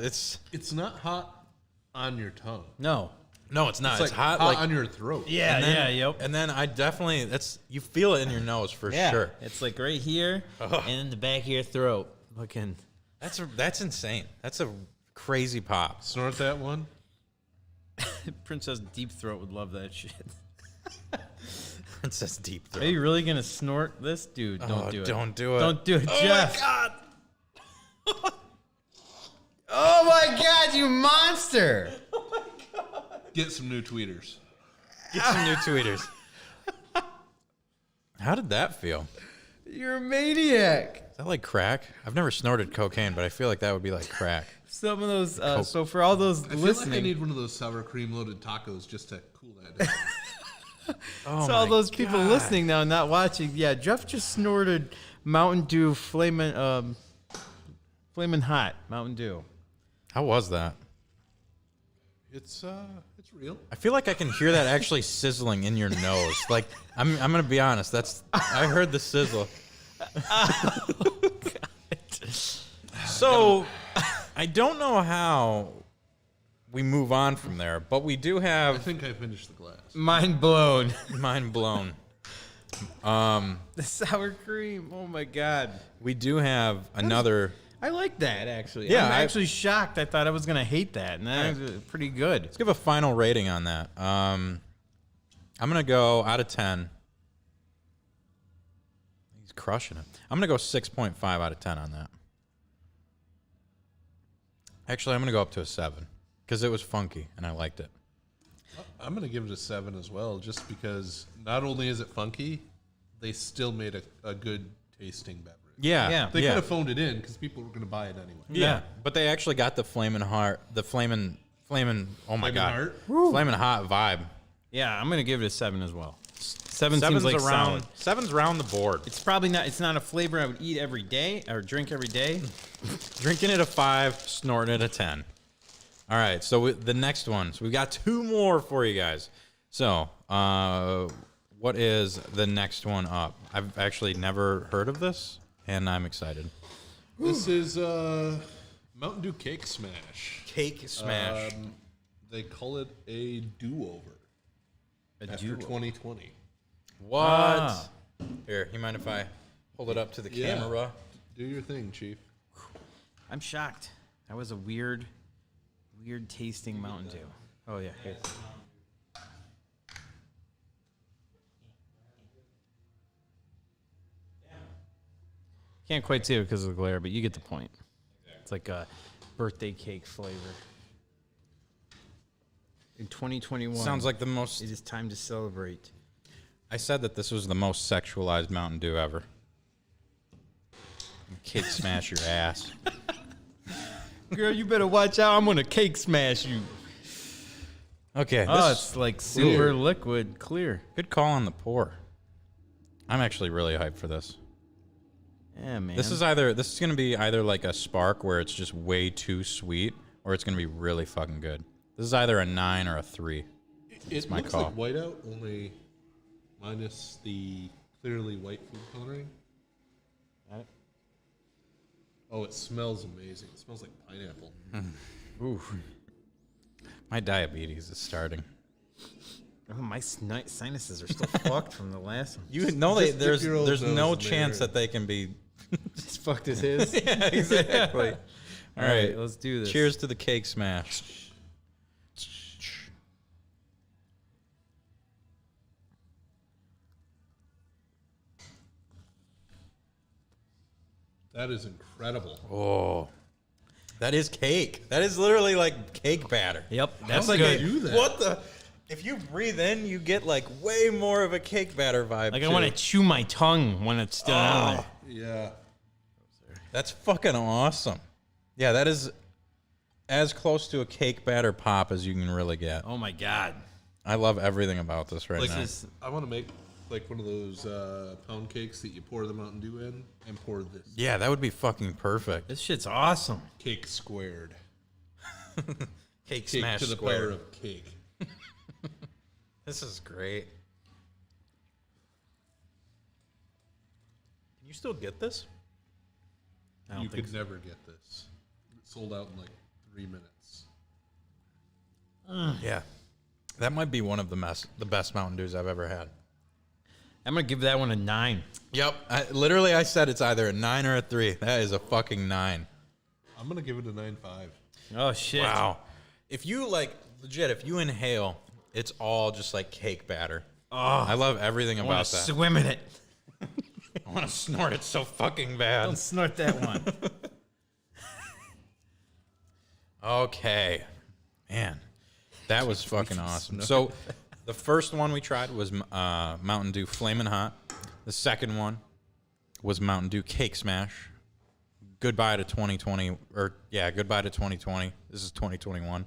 It's not hot on your tongue. no. No, it's not. It's It's, like hot, like on your throat. Yeah, and then, yep. And then I definitely you feel it in your nose for Yeah, sure. it's like right here and in the back of your throat. Looking. That's insane. That's a crazy pop. Snort that one. Princess Deep Throat would love that shit. Princess Deep Throat. Are you really gonna snort this, dude? Don't Oh, do it. don't do it. Don't do it, Oh Jeff. my god. Oh my God, you monster! Get some new tweeters. Get some new tweeters. How did that feel? You're a maniac. Is that like crack? I've never snorted cocaine, but I feel like that would be like crack. Some of those. So for all those I feel listening, like I need one of those sour cream loaded tacos just to cool that down. Oh so all my those people God. listening now, not watching. Yeah, Jeff just snorted Mountain Dew Flamin' Hot Mountain Dew. How was that? It's real. I feel like I can hear that actually sizzling in your nose. Like I'm gonna be honest. I heard the sizzle. So I don't know how we move on from there, but we do I have think I finished the glass. Mind blown. mind blown. The sour cream. Oh my God. We do have another. I like that actually. Yeah, I'm I- actually shocked. I thought I was gonna hate that, and that was pretty good. Let's give a final rating on that. I'm gonna go out of 10. He's crushing it. I'm gonna go 6.5 out of 10 on that. Actually, I'm gonna go up to a 7 because it was funky and I liked it. I'm going to give it a 7 as well, just because not only is it funky, they still made a good tasting beverage. Yeah, Yeah. They could have phoned it in because people were going to buy it anyway. Yeah, but they actually got the flamin' heart, the flamin'. Oh my Flamin' god, Heart? flamin' hot vibe. Yeah, I'm gonna give it a 7 as well. 7 Seven's seems like around. solid. Seven's round the board. It's probably not. It's not a flavor I would eat every day or drink every day. Drinking it a 5, snorting it a 10. All right, so the next one. So we got 2 more for you guys. So, what is the next one up? I've actually never heard of this, and I'm excited. This is Mountain Dew Cake Smash. Cake smash. They call it a do-over after 2020. What? Ah. Here, you mind if I hold it up to the Yeah. camera? Do your thing, Chief. I'm shocked. That was a weird tasting Mountain Dew. Oh yeah. Here. Can't quite see it because of the glare, but you get the point. It's like a birthday cake flavor. In 2021, Sounds like the most. it is time to celebrate. I said that this was the most sexualized Mountain Dew ever. Cake smash your ass. Girl, you better watch out. I'm going to cake smash you. Okay. Oh, This it's like super liquid, clear. good call on the pour. I'm actually really hyped for this. Yeah, man. This is going to be either like a spark where it's just way too sweet, or it's going to be really fucking good. This is either a 9 or a 3. It my looks call. like whiteout, only minus the clearly white food coloring. Oh, it smells amazing. It smells like pineapple. Ooh. My diabetes is starting. Oh, my sinuses are still fucked from the last one. You know, Just dip there's your old no nose in chance there. that they can be. As fucked as his. Yeah, exactly. All right, let's do this. Cheers to the cake smash. That is incredible. Oh, that is cake. That is literally like cake batter. Yep, How that's did good. they do that? What the? If you breathe in, you get like way more of a cake batter vibe. Like too. I want to chew my tongue when it's still on there. Yeah. That's fucking awesome. Yeah, that is as close to a cake batter pop as you can really get. Oh my god. I love everything about this right Like now. I want to make like one of those pound cakes that you pour the Mountain Dew in and pour this Yeah, that would be fucking perfect. This shit's awesome. cake squared. Cake Cake smash to the square. power of cake. This is great. Can you still get this? I don't You think could never get this. It sold out in like 3 minutes. Yeah. That might be one of the best Mountain Dews I've ever had. I'm gonna give that one a 9. Yep. I said it's either a 9 or a 3. That is a fucking 9. I'm gonna give it a 9.5. Oh shit. Wow. If you legit, if you inhale, it's all just like cake batter. Oh, I love everything I about want that. to swim in it. I want to snort it so fucking bad. Don't snort that one. Okay. Man, that was fucking awesome. So the first one we tried was Mountain Dew Flamin Hot. The second one was Mountain Dew Cake Smash. Goodbye to 2020. Goodbye to 2020. This is 2021.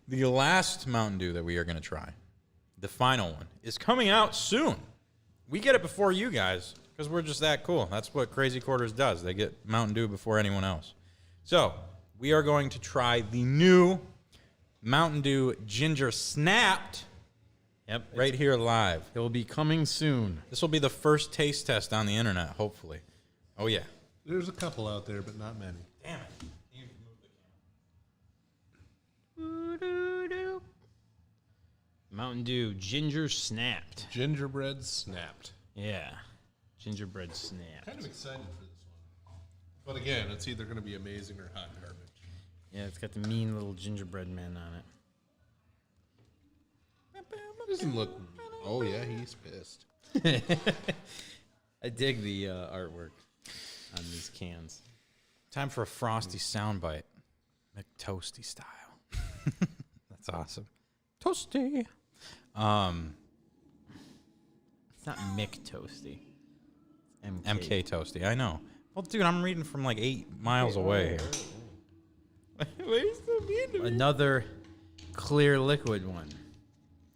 The last Mountain Dew that we are going to try, the final one, is coming out soon. We get it before you guys because we're just that cool. That's what Crazy Quarters does. They get Mountain Dew before anyone else. So we are going to try the new Mountain Dew Ginegersnap't Yep. right here live. It will be coming soon. This will be the first taste test on the internet, hopefully. Oh, yeah. There's a couple out there, but not many. Damn it. Mountain Dew Ginegersnap't. Gingerbread snapped. Yeah. Gingerbread snap. Kind of excited for this one. But again, it's either going to be amazing or hot garbage. Yeah, it's got the mean little gingerbread man on it. Doesn't look. Oh yeah, he's pissed. I dig the artwork on these cans. Time for a frosty soundbite. McToasty style. That's awesome. Toasty. It's not Mick Toasty. It's MK Toasty. I know. Well, dude, I'm reading from like 8 miles away here. Why are you so mean to me? Another clear liquid one.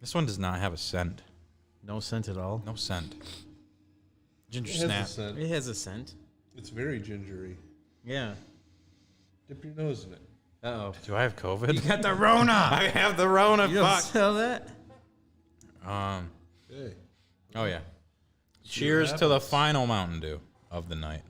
This one does not have a scent. No scent at all. No scent. Ginger It has a snap. scent. It has a scent. It's very gingery. Yeah. Dip your nose in it. Uh-oh. Do I have COVID? You got the Rona. I have the Rona. You don't Fuck. sell that? Hey. Oh yeah. what Cheers to the happens. final Mountain Dew of the night.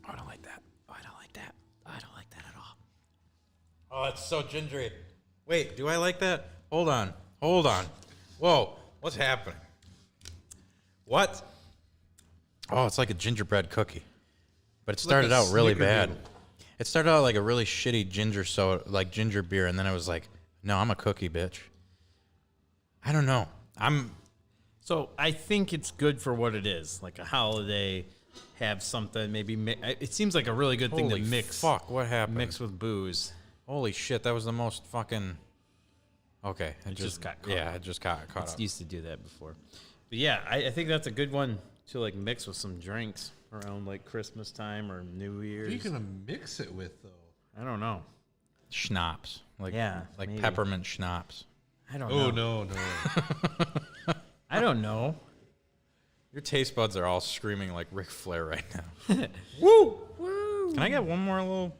I don't like that. I don't like that. I don't like that at all. Oh, it's so gingery. Wait, do I like that? Hold on. Hold on. Whoa, what's happening? What? Oh, it's like a gingerbread cookie. But it started a out really bad. snickerdoodle. It started out like a really shitty ginger soda, like ginger beer, and then it was like, no, I'm a cookie, bitch. I don't know. So I think it's good for what it is. Like a holiday, have something, maybe it seems like a really good thing to Holy mix. fuck, what happened? Mix with booze. Holy shit, that was the most fucking... Okay. It just got caught Yeah, up. it just got caught It's up. used to do that before. But yeah, I think that's a good one to like mix with some drinks around like Christmas time or New Year's. What are you gonna mix it with though? I don't know. Schnapps. Like maybe. peppermint schnapps. I don't know. Oh no. I don't know. Your taste buds are all screaming like Ric Flair right now. Woo! Can I get one more little?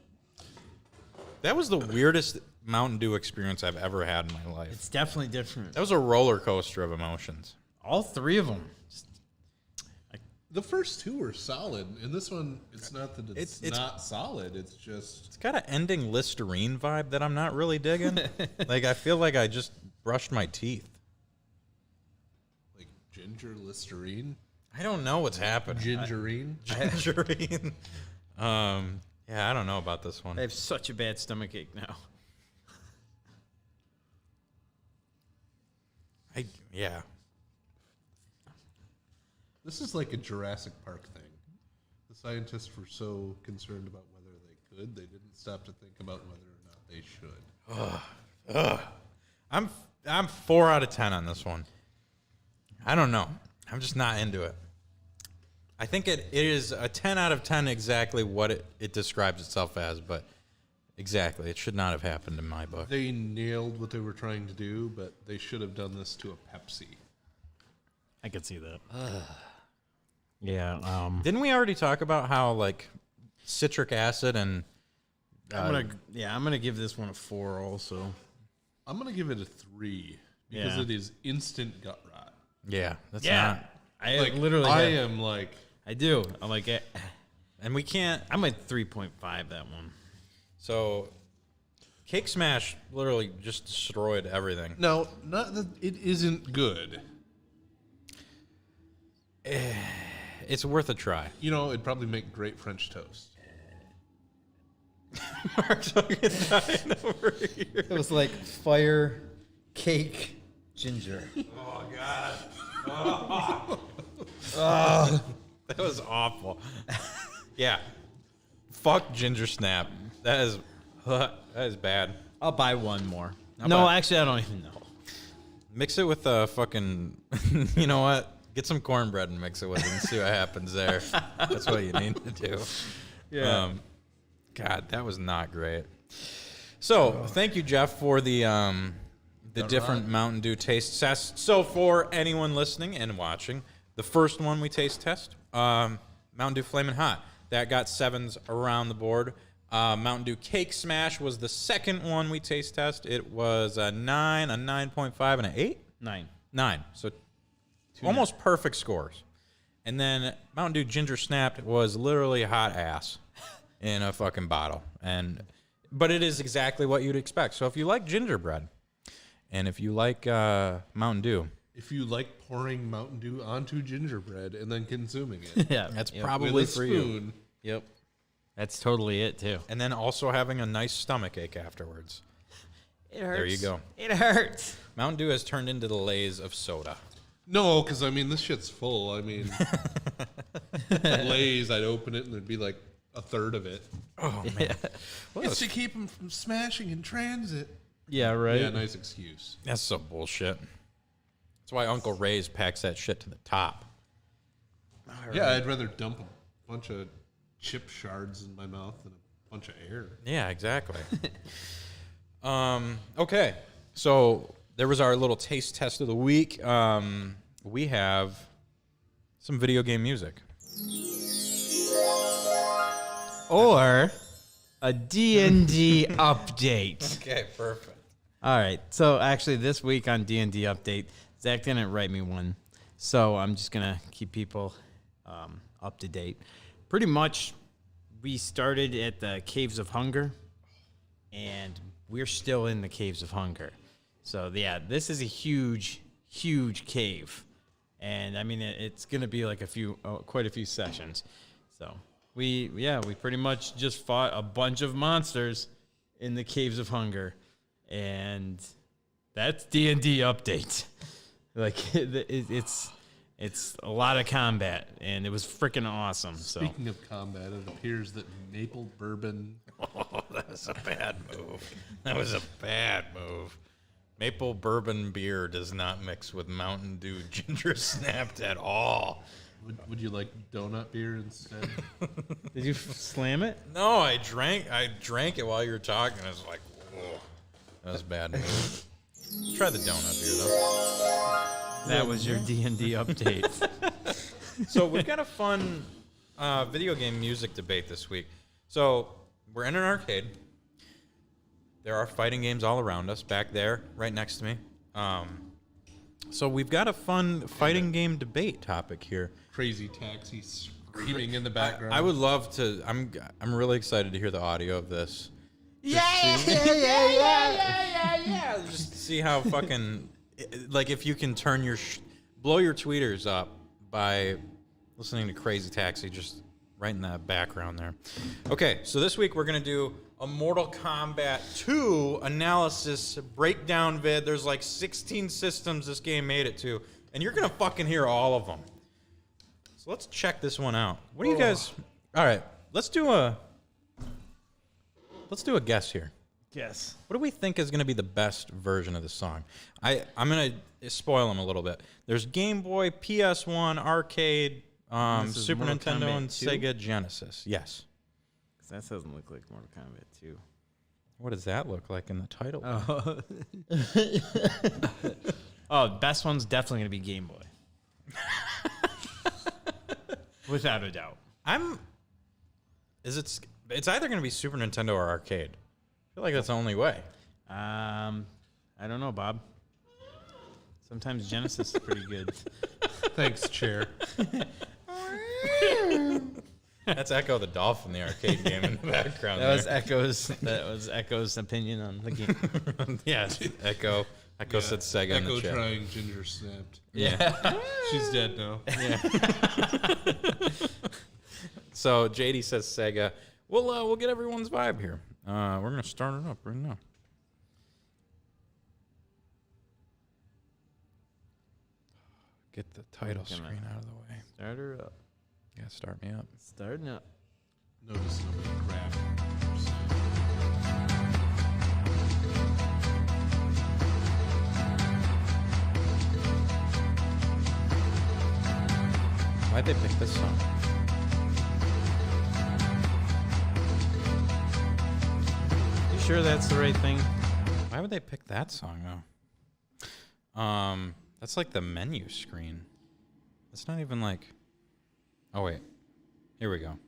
That was the weirdest Mountain Dew experience I've ever had in my life. It's definitely different. That was a roller coaster of emotions. All three of them. The first two were solid, and this one, it's not that it's not solid. It's just It's got an ending Listerine vibe that I'm not really digging. Like, I feel like I just brushed my teeth. like ginger Listerine, I don't know what's happening. gingerine. Gingerine. Yeah, I don't know about this one. I have such a bad stomachache now. Yeah. This is like a Jurassic Park thing. The scientists were so concerned about whether they could, they didn't stop to think about whether or not they should. I'm 4 out of 10 on this one. I don't know. I'm just not into it. I think it is a 10 out of 10 exactly what it describes itself as, but exactly, it should not have happened in my book. They nailed what they were trying to do, but they should have done this to a Pepsi. I could see that. Yeah. Didn't we already talk about how, like, citric acid and... I'm gonna give this one a 4 also. I'm gonna give it a 3 because Yeah. it is instant gut rot. Yeah, that's Yeah. not... I Like literally I have- am like I do. I'm like And we can't... I'm at 3.5 that one. So, Cake Smash literally just destroyed everything. no, not that it isn't good. It's worth a try. You know, it'd probably make great French toast. Mark's fucking dying over here. It was like fire, cake, ginger. Oh, God. That was awful. Yeah. Fuck Ginger Snap. That is bad. I'll buy one more. How No, about- actually, I don't even know. Mix it with a fucking, you know what? Get some cornbread and mix it with it and see what happens there. That's what you need to do. Yeah. God, that was not great. So, thank you, Jeff, for the different Mountain Dew taste tests. So, for anyone listening and watching, the first one we taste test, Mountain Dew Flamin Hot. That got 7s around the board. Mountain Dew Cake Smash was the second one we taste test. It was a 9, a 9.5, and an 8? 9. So almost perfect scores. And then Mountain Dew Ginegersnap't was literally hot ass in a fucking bottle. But it is exactly what you'd expect. So if you like gingerbread and if you like Mountain Dew, If you like pouring Mountain Dew onto gingerbread and then consuming it Yeah. that's Yep. probably with a for you. spoon, Yep. That's totally it too. And then also having a nice stomach ache afterwards. It hurts. There you go. It hurts. Mountain Dew has turned into the Lay's of soda. No, because I mean this shit's full. I mean, Lay's, I'd open it and there'd be like a third of it. Oh, man. It's to keep them from smashing in transit. Yeah. Right. Yeah, nice excuse. That's so bullshit. That's why Uncle Ray's packs that shit to the top. Yeah, I'd rather dump a bunch of chip shards in my mouth than a bunch of air. Yeah, exactly. Okay, so there was our little taste test of the week. We have some video game music. Or a D&D update. Okay, perfect. All right. So actually, this week on D&D update, Zach didn't write me one, so I'm just gonna keep people up to date. Pretty much, we started at the Caves of Hunger, and we're still in the Caves of Hunger. So yeah, this is a huge, huge cave, and I mean it's gonna be like quite a few sessions. So we pretty much just fought a bunch of monsters in the Caves of Hunger. And that's D&D update. Like it's a lot of combat, and it was freaking awesome. So Speaking of combat, it appears that maple bourbon. Oh, that was a bad move. That was a bad move. Maple bourbon beer does not mix with Mountain Dew Ginegersnap't at all. Would you like donut beer instead? Did you slam it? No, I drank it while you were talking. I was like, whoa, that was bad. Try the donut beer though. That was your D&D update. So we've got a fun video game music debate this week. So we're in an arcade. There are fighting games all around us, back there, right next to me. So we've got a fun fighting game debate topic here. Crazy Taxi screaming in the background. I would love to. I'm really excited to hear the audio of this. Yeah. Just to see how fucking like if you can turn blow your tweeters up by listening to Crazy Taxi just right in that background there. Okay, so this week we're gonna do a Mortal Kombat 2 analysis breakdown vid. There's like 16 systems this game made it to, and you're gonna fucking hear all of them. So let's check this one out. What do you guys? All right, let's do a guess here. Yes. What do we think is going to be the best version of the song? I'm going to spoil them a little bit. There's Game Boy, PS1, arcade, Super Mortal Nintendo, Kombat and 2? Sega Genesis. Yes. That doesn't look like Mortal Kombat 2. What does that look like in the title? Oh, best one's definitely going to be Game Boy. Without a doubt. It's either going to be Super Nintendo or arcade. I feel like that's the only way. I don't know, Bob. Sometimes Genesis is pretty good. Thanks, chair. That's Echo the Dolphin, the arcade game in the background. That was Echo's opinion on the game. Yes, Echo. Echo said Sega in Echo the chat. trying Ginegersnap't. Yeah. She's dead now. So JD says Sega. We'll get everyone's vibe here. We're gonna start it up right now. Get the title screen out of the way. Start her up. Yeah, start me up. Starting up. Notice nobody grabbed. Why'd they pick this song? You sure that's the right thing? Why would they pick that song though? That's like the menu screen. It's not even like. Oh wait, here we go.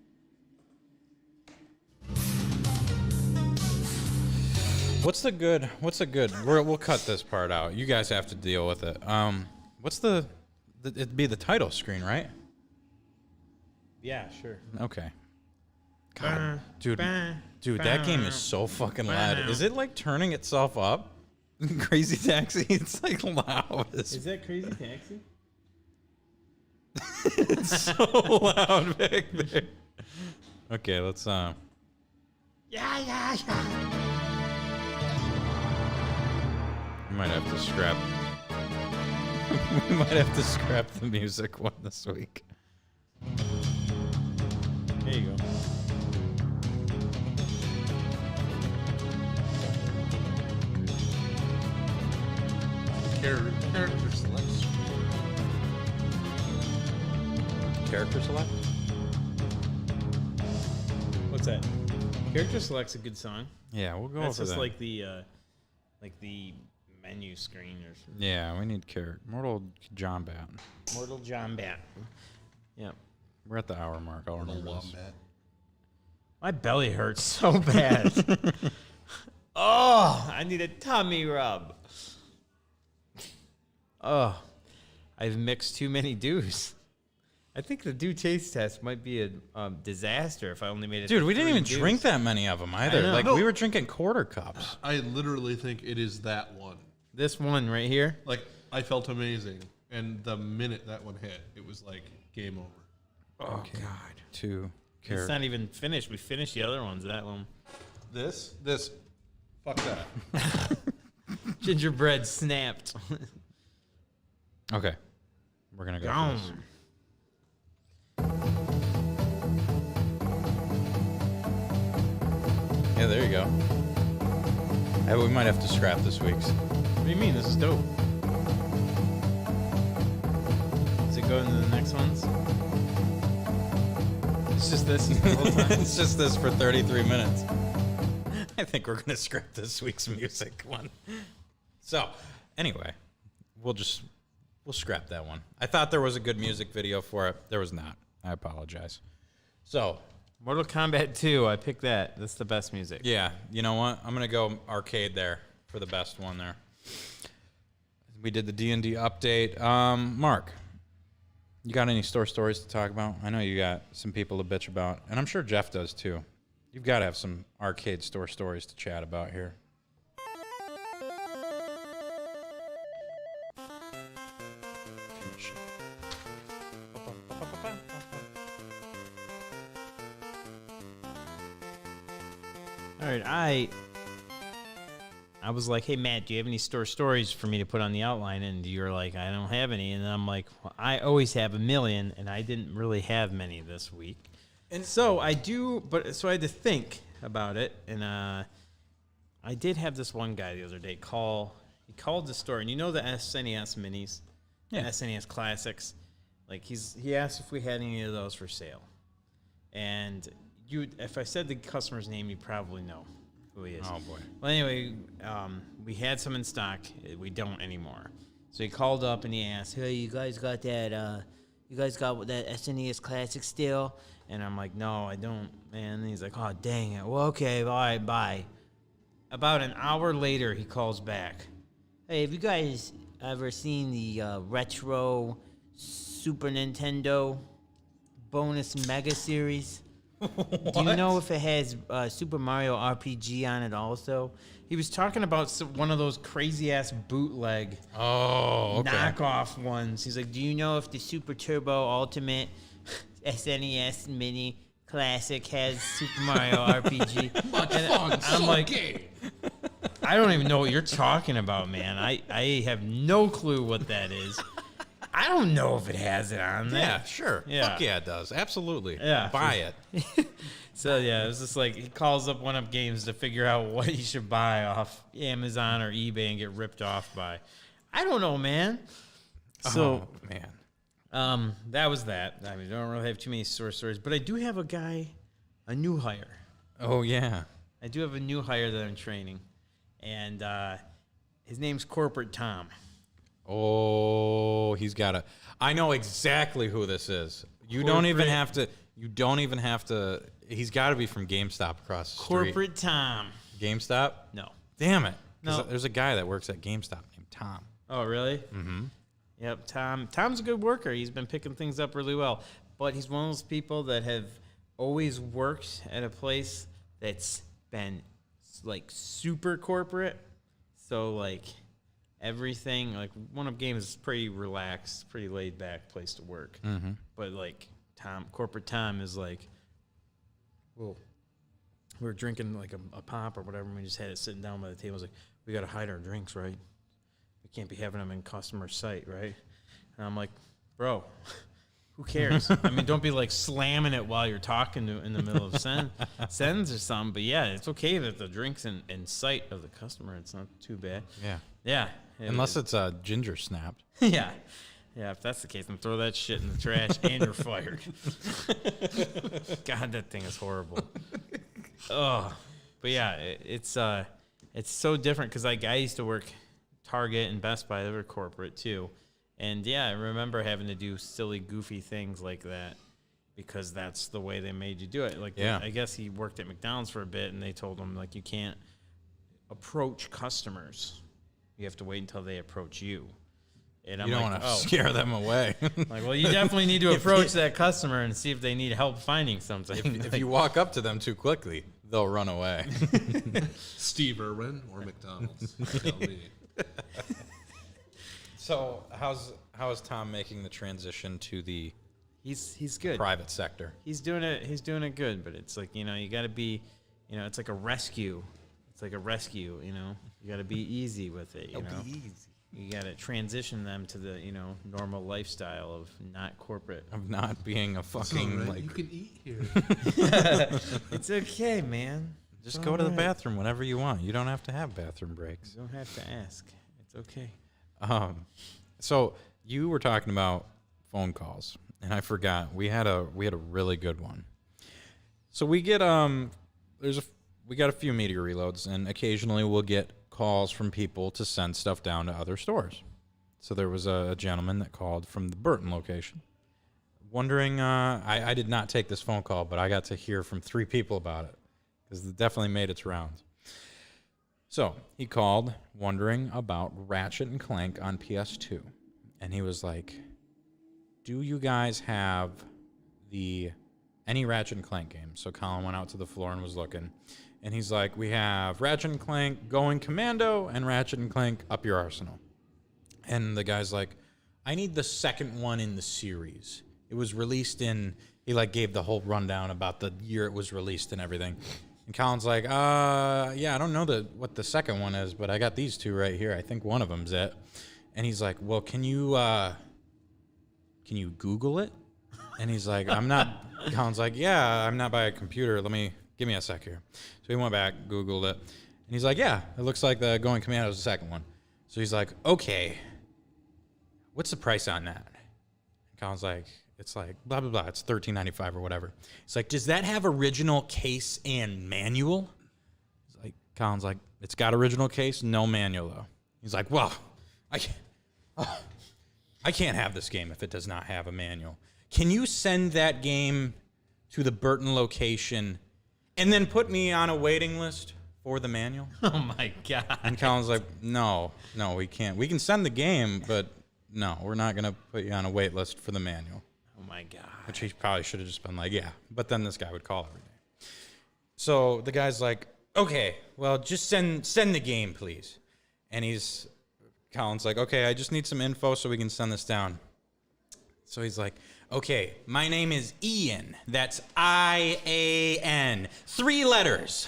What's the good? We'll cut this part out. You guys have to deal with it. What's it'd be the title screen, right? Yeah, sure. Okay. God, dude, that game is so fucking loud. Is it like turning itself up? Crazy Taxi, it's like loud. Is that Crazy Taxi? It's so loud back there. Okay, let's Yeah. we might have to scrap. We might have to scrap the music one this week. There you go. Character selection. Character select? What's that? Character Select's a good song. Yeah, we'll go That's over just that. like the menu screen or something. Yeah, we need character. Mortal Kombat. Mortal Kombat. Yeah. We're at the hour mark. I'll remember this. Wombat. My belly hurts so bad. Oh, I need a tummy rub. Oh, I've mixed too many dews. I think the dew taste test might be a disaster if I only made it. Dude, to we didn't 3 even dews. drink that many of them either. know. Like, No. we were drinking quarter cups. I literally think it is that one. This one right here. Like, I felt amazing. And the minute that one hit, it was like game over. Oh God, Two it's character. not even finished. We finished the other ones. That one. This, fuck that. Gingerbread snapped. Okay. We're going to go for Gone. this. Yeah, there you go. We might have to scrap this week's. do you mean? This is dope. Does it go into the next ones? It's just this the whole time. It's just this for 33 minutes. I think we're gonna scrap this week's music one. So, anyway, we'll scrap that one. I thought there was a good music video for it. There was not. I apologize. So, Mortal Kombat 2, I picked that. That's the best music. yeah, you know what? I'm gonna go arcade there for the best one there. We did the D&D update. Mark, you got any store stories to talk about? I know you got some people to bitch about, and I'm sure Jeff does too. You've got to have some arcade store stories to chat about here. All right, I was like, hey, Matt, do you have any store stories for me to put on the outline? And you're like, I don't have any. And I'm like, well, I always have a million, and I didn't really have many this week. And so I do, so I had to think about it. And I did have this one guy the other day he called the store, and you know the SNES minis? Yeah. The SNES classics? Like, he asked if we had any of those for sale. And if I said the customer's name, you'd probably know who he is. Oh, boy. Well, anyway, we had some in stock. We don't anymore. So he called up and he asked, hey, you guys got that SNES Classic still? And I'm like, no, I don't, man. And he's like, oh, dang it. Well, okay, all right, bye. About an hour later, he calls back. Hey, have you guys ever seen the retro Super Nintendo bonus Mega Series? Do you know if it has Super Mario RPG on it also? He was talking about one of those crazy-ass bootleg knockoff ones. He's like, do you know if the Super Turbo Ultimate SNES Mini Classic has Super Mario RPG? I'm like, I don't even know what you're talking about, man. I have no clue what that is. I don't know if it has it on there. Yeah, sure. Yeah. Fuck yeah, it does. Absolutely. Yeah. Buy it. So, yeah, it was just like he calls up One Up Games to figure out what he should buy off Amazon or eBay and get ripped off by. I don't know, man. So, oh, man. That was that. I mean, I don't really have too many store stories, but I do have a new hire. Oh, yeah. I do have a new hire that I'm training, and his name's Corporate Tom. Oh, he's got a... I know exactly who this is. You don't even have to... He's got to be from GameStop across the street. Corporate Tom. GameStop? No. Damn it. No. There's a guy that works at GameStop named Tom. Oh, really? Mm-hmm. Yep, Tom. Tom's a good worker. He's been picking things up really well. But he's one of those people that have always worked at a place that's been, like, super corporate. So, like... everything, like, One Up Games is pretty relaxed, pretty laid back place to work. Mm-hmm. But like Corporate Tom is like, well, we were drinking like a pop or whatever, and we just had it sitting down by the table. I was like, we got to hide our drinks, right? We can't be having them in customer sight, right? And I'm like, bro, who cares? I mean, don't be like slamming it while you're talking in the middle of sentence or something. But yeah, it's okay that the drink's in sight of the customer. It's not too bad. Yeah. Yeah. Unless it's a Ginegersnap't. Yeah. Yeah, if that's the case, then throw that shit in the trash and you're fired. God, that thing is horrible. Oh. But yeah, it's so different because like I used to work Target and Best Buy. They were corporate too. And yeah, I remember having to do silly, goofy things like that because that's the way they made you do it. Like, yeah. I guess he worked at McDonald's for a bit, and they told him, like, you can't approach customers. You have to wait until they approach you. And I'm you don't like, want to scare them away. Like, well, you definitely need to approach that customer and see if they need help finding something. If you walk up to them too quickly, they'll run away. Steve Irwin or McDonald's. Tell me. So how is Tom making the transition to the he's good. private sector? He's doing it good, but it's like, you got to be, it's like a rescue. It's like a rescue, You got to be easy with it, Be easy. You got to transition them to the, normal lifestyle of not corporate. Of not being a fucking right. like. You can eat here. It's okay, man. Just go to the bathroom whenever you want. You don't have to have bathroom breaks. You don't have to ask. It's Okay. So you were talking about phone calls, and I forgot we had a really good one. So we get we got a few media reloads, and occasionally we'll get calls from people to send stuff down to other stores. So there was a gentleman that called from the Burton location, wondering. I did not take this phone call, but I got to hear from 3 people about it because it definitely made its rounds. So he called wondering about Ratchet and Clank on PS2. And he was like, do you guys have any Ratchet and Clank games? So Colin went out to the floor and was looking. And he's like, we have Ratchet and Clank Going Commando and Ratchet and Clank Up Your Arsenal. And the guy's like, I need the second one in the series. It was released he gave the whole rundown about the year it was released and everything. And Colin's like, yeah, I don't know what the second one is, but I got these 2 right here. I think one of them's it. And he's like, well, can you Google it? And he's like, Colin's like, yeah, I'm not by a computer. Give me a sec here. So he went back, Googled it. And he's like, yeah, it looks like the Going Commando is the second one. So he's like, okay, what's the price on that? And Colin's like, it's like blah, blah, blah. It's $13.95 or whatever. He's like, does that have original case and manual? He's like, Colin's like, it's got original case, no manual though. He's like, well, I can't have this game if it does not have a manual. Can you send that game to the Burton location and then put me on a waiting list for the manual? Oh my God. And Colin's like, no, we can't. We can send the game, but no, we're not going to put you on a wait list for the manual. Oh my God. Which he probably should have just been like, yeah. But then this guy would call every day. So the guy's like, okay, well, just send the game, please. And Colin's like, okay, I just need some info so we can send this down. So he's like, okay, my name is Ian. That's I-A-N. 3 letters.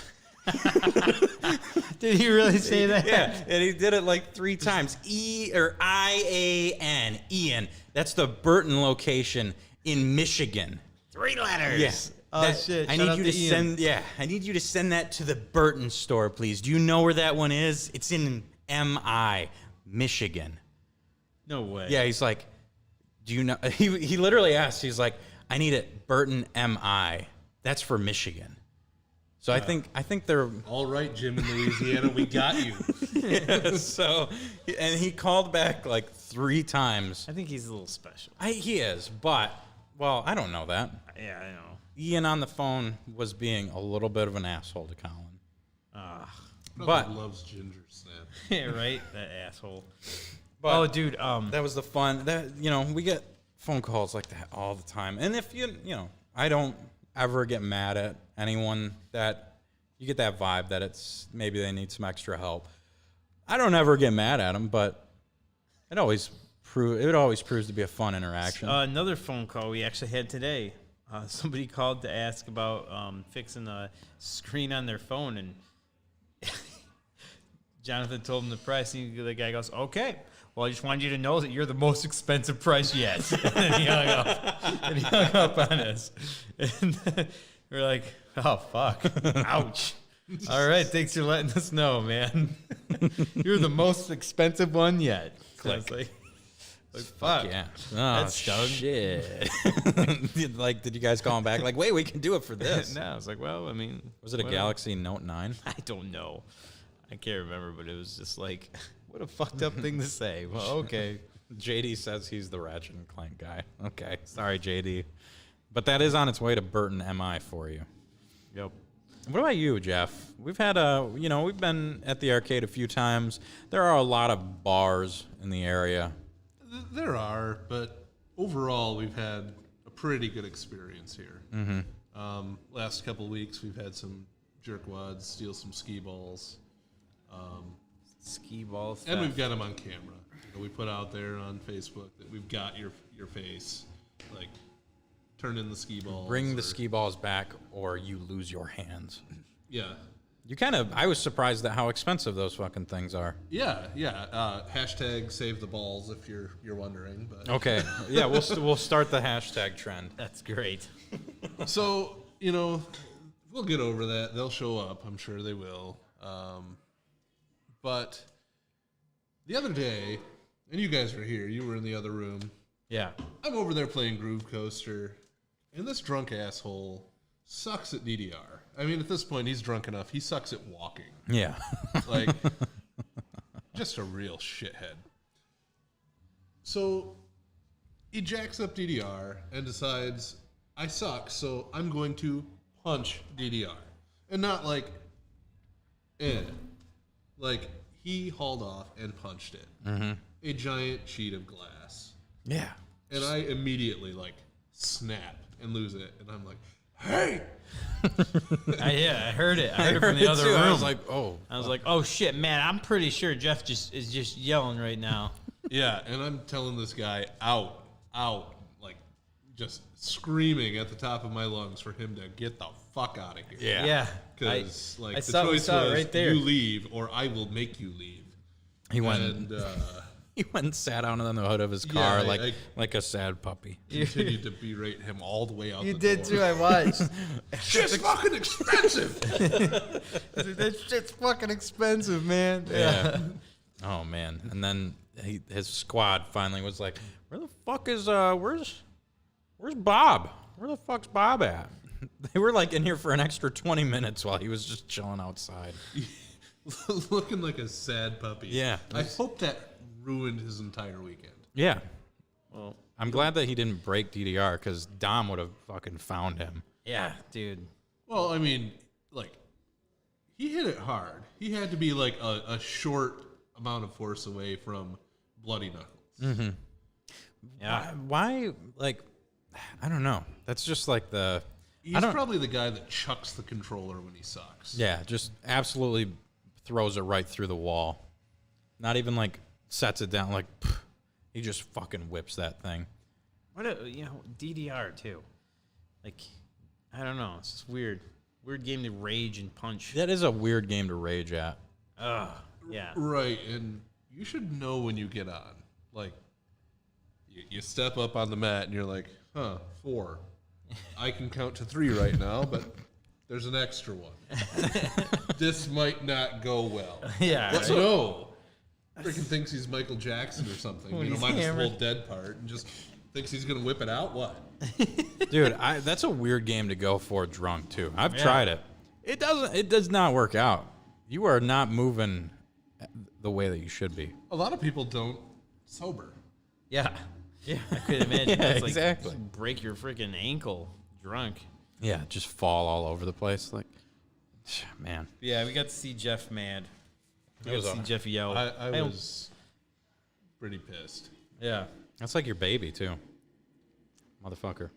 Did he really say that? Yeah, and he did it like 3 times. I-A-N. Ian. That's the Burton location in Michigan. 3 letters. Yes. Oh shit. I need you to send that to the Burton store, please. Do you know where that one is? It's in M.I., Michigan. No way. Yeah, he's like, do you know? He literally asked, he's like, I need it, Burton, M.I. That's for Michigan. So I think they're All right, Jim in Louisiana, we got you. yeah, so, and he called back like 3 times. I think he's a little special. He is, but well, I don't know that. Yeah, I know. Ian on the phone was being a little bit of an asshole to Colin. But loves ginger snap. Yeah, right. That asshole. But oh, dude. That was the fun. That we get phone calls like that all the time. And if I don't ever get mad at anyone that you get that vibe that it's maybe they need some extra help. I don't ever get mad at them, but it always proves to be a fun interaction. Another phone call we actually had today. Somebody called to ask about fixing the screen on their phone, and Jonathan told him the price, and the guy goes, okay, well, I just wanted you to know that you're the most expensive price yet. And he hung up. And he hung up on us. And we're like, oh, fuck. Ouch. All right, thanks for letting us know, man. You're the most expensive one yet. Click. So like fuck. Yeah. Oh, That's stung. shit. Like, did you guys call him back? Like, wait, we can do it for this. No, I was like, well, I mean. Was it a whatever. Galaxy Note 9? I don't know. I can't remember, but it was just like, what a fucked up thing to say. Well, okay. JD says he's the Ratchet and Clank guy. Okay. Sorry, JD. But that is on its way to Burton MI for you. Yep. What about you, Jeff? We've had we've been at the arcade a few times. There are a lot of bars in the area. There are, but overall, we've had a pretty good experience here. Mm-hmm. Last couple of weeks, we've had some jerkwads steal some skee balls. Ski ball stuff. And we've got them on camera. We put out there on Facebook that we've got your face. Like, turn in the skee balls. Bring the skee balls back or you lose your hands. Yeah. I was surprised at how expensive those fucking things are. Yeah. Hashtag save the balls if you're wondering. But Okay. Yeah, we'll start the hashtag trend. That's great. So, we'll get over that. They'll show up. I'm sure they will. But The other day, and you guys were here. You were in the other room. Yeah. I'm over there playing Groove Coaster, and this drunk asshole sucks at DDR. I mean, at this point, he's drunk enough. He sucks at walking. Yeah. Like, just a real shithead. So, he jacks up DDR and decides, I suck, so I'm going to punch DDR. And not like, Like, he hauled off and punched it. Mm-hmm. A giant sheet of glass. Yeah. And I immediately, like, snap and lose it. And I'm like, hey! I heard it. I heard it from the other too. room. I was like, oh shit, man, I'm pretty sure Jeff is just yelling right now. Yeah, and I'm telling this guy out, like, just screaming at the top of my lungs for him to get the fuck out of here. Yeah. Yeah. Because, I like, the saw choice it was right there. you leave or I will make you leave. He went. And He went and sat down on the hood of his car I like a sad puppy. continued to berate him all the way out You the did door. too, I watched. Shit's fucking expensive! That shit's fucking expensive, man. Yeah. Oh man. And then his squad finally was like, "Where the fuck is where's Bob? Where the fuck's Bob at?" They were like in here for an extra 20 minutes while he was just chilling outside. Looking like a sad puppy. Yeah. I hope that ruined his entire weekend. Yeah. Well, I'm glad that he didn't break DDR because Dom would have fucking found him. yeah, dude. Well, I mean, like, he hit it hard. He had to be like a short amount of force away from Bloody Knuckles. Mm-hmm. Yeah. Why? Like, I don't know. That's just like the. He's probably the guy that chucks the controller when he sucks. Yeah, just absolutely throws it right through the wall. Not even like sets it down. Like, he just fucking whips that thing. What a, DDR too. Like, I don't know. It's just weird. Weird game to rage and punch. That is a weird game to rage at. Yeah. Right, and you should know when you get on. Like, you step up on the mat and you're like, 4. I can count to 3 right now, but there's an extra one. This might not go well. Yeah. Let's know. Freaking thinks he's Michael Jackson or something. When he's minus the hammered. whole dead part, and just thinks he's gonna whip it out. What? Dude, that's a weird game to go for drunk too. I've tried it. It does not work out. You are not moving the way that you should be. A lot of people don't sober. Yeah. Yeah. I could imagine. Yeah, That's like, exactly. just break your freaking ankle drunk. Yeah, just fall all over the place. Like, man. Yeah, we got to see Jeff mad. We It was got to see Jeff yell. I was pretty pissed. Yeah. That's like your baby too, motherfucker.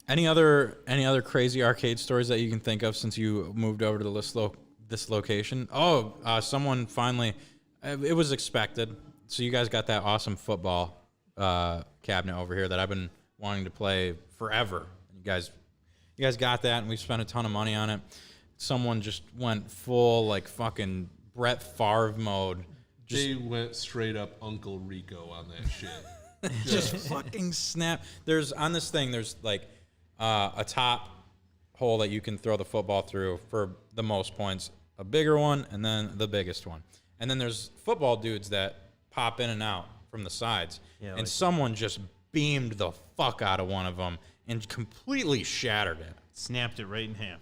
Any other crazy arcade stories that you can think of since you moved over to this location? Oh, someone finally. It was expected. So you guys got that awesome football cabinet over here that I've been wanting to play forever. You guys got that, and we spent a ton of money on it. Someone just went full like fucking Brett Favre mode. They went straight up Uncle Rico on that shit. Just fucking snap. There's like a top hole that you can throw the football through for the most points, a bigger one, and then the biggest one. And then there's football dudes that pop in and out from the sides. Yeah, and like- someone just beamed the fuck out of one of them and completely shattered it. Snapped it right in half.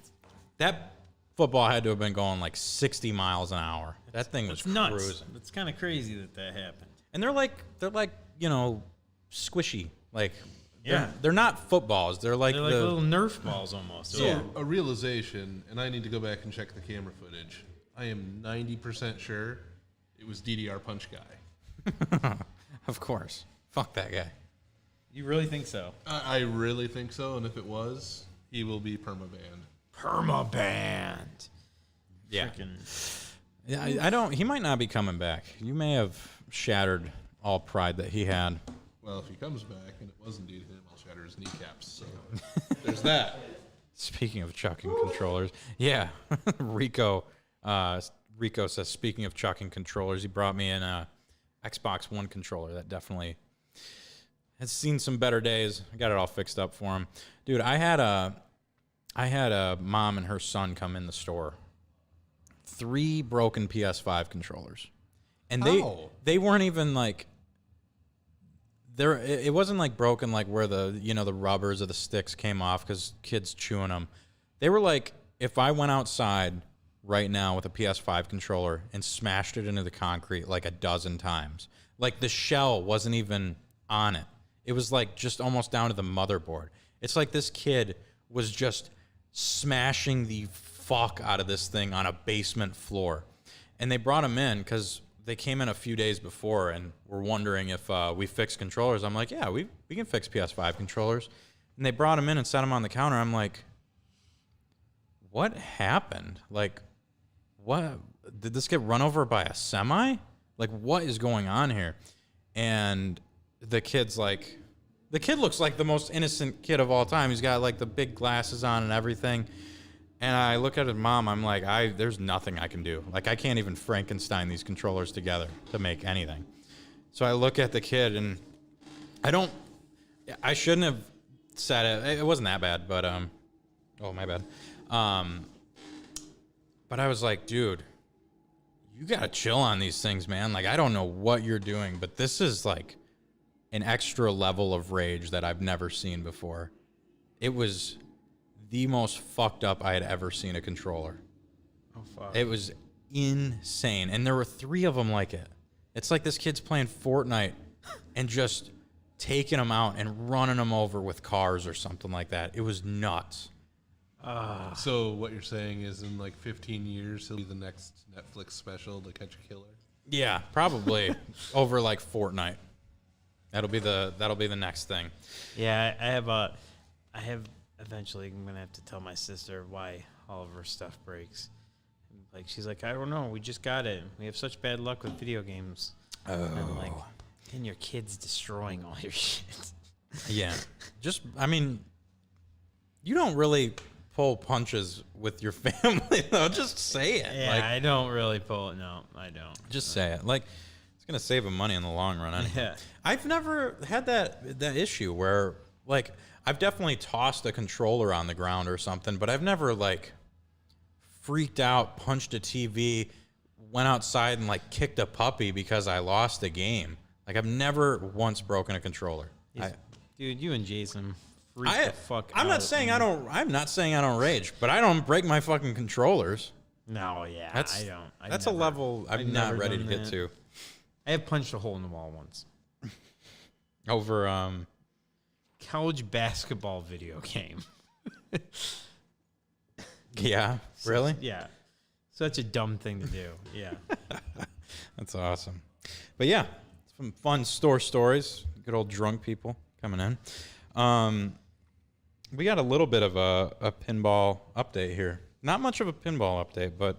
That football had to have been going like 60 miles an hour. That thing was It's nuts. cruising. It's kind of crazy that happened. And they're like squishy. Like Yeah. they're not footballs. They're like They're like little Nerf balls almost. So a realization, and I need to go back and check the camera footage. I am 90% sure it was DDR Punch Guy. Of course. Fuck that guy. You really think so? I really think so, and if it was, he will be permabanned. Permaband. Yeah. Freaking. Yeah, I don't. He might not be coming back. You may have shattered all pride that he had. Well, if he comes back, and it was indeed him, I'll shatter his kneecaps. So there's that. Speaking of chucking controllers, yeah, Rico says, speaking of chucking controllers, he brought me in a Xbox One controller that definitely has seen some better days. I got it all fixed up for him, dude. I had a mom and her son come in the store. 3 broken PS5 controllers. And How? they weren't even like there. It wasn't like broken like where the the rubbers or the sticks came off because kids chewing them. They were like if I went outside right now with a PS5 controller and smashed it into the concrete like a dozen times. Like the shell wasn't even on it. It was like just almost down to the motherboard. It's like this kid was just smashing the fuck out of this thing on a basement floor. And they brought him in because they came in a few days before and were wondering if we fixed controllers. I'm like, yeah, we can fix PS5 controllers. And they brought him in and set him on the counter. I'm like, what happened? Like, what? Did this get run over by a semi? Like, what is going on here? And the kid's like, the kid looks like the most innocent kid of all time. He's got like the big glasses on and everything. And I look at his mom, I'm like, there's nothing I can do. Like, I can't even Frankenstein these controllers together to make anything. So I look at the kid and I shouldn't have said it. It wasn't that bad, but, oh, my bad. But I was like, dude, you gotta chill on these things, man. Like, I don't know what you're doing, but this is like an extra level of rage that I've never seen before. It was the most fucked up I had ever seen a controller. Oh, fuck. It was insane. And there were 3 of them like it. It's like this kid's playing Fortnite and just taking them out and running them over with cars or something like that. It was nuts. So what you're saying is in like 15 years, he'll be the next Netflix special, To Catch a Killer? Yeah, probably over like Fortnite. That'll be the next thing. Yeah, I have eventually I'm gonna have to tell my sister why all of her stuff breaks. Like she's like, I don't know, we just got it. We have such bad luck with video games. Oh. And I'm like, and your kid's destroying all your shit. Yeah. I mean, you don't really pull punches with your family though. Just say it. Yeah, like, I don't really pull it. No, I don't. Just say it. Like, it's gonna save them money in the long run. Anyway. Yeah. I've never had that issue where, like, I've definitely tossed a controller on the ground or something, but I've never like freaked out, punched a TV, went outside and like kicked a puppy because I lost a game. Like, I've never once broken a controller. Dude, you and Jason freak the fuck out. I'm not saying I don't rage, but I don't break my fucking controllers. No, yeah, That's I don't. That's a level I'm not ready to get to. I have punched a hole in the wall once. Over college basketball video game. Yeah, really? Yeah. Such a dumb thing to do. Yeah. That's awesome. But yeah, some fun store stories. Good old drunk people coming in. We got a little bit of a pinball update here. Not much of a pinball update, but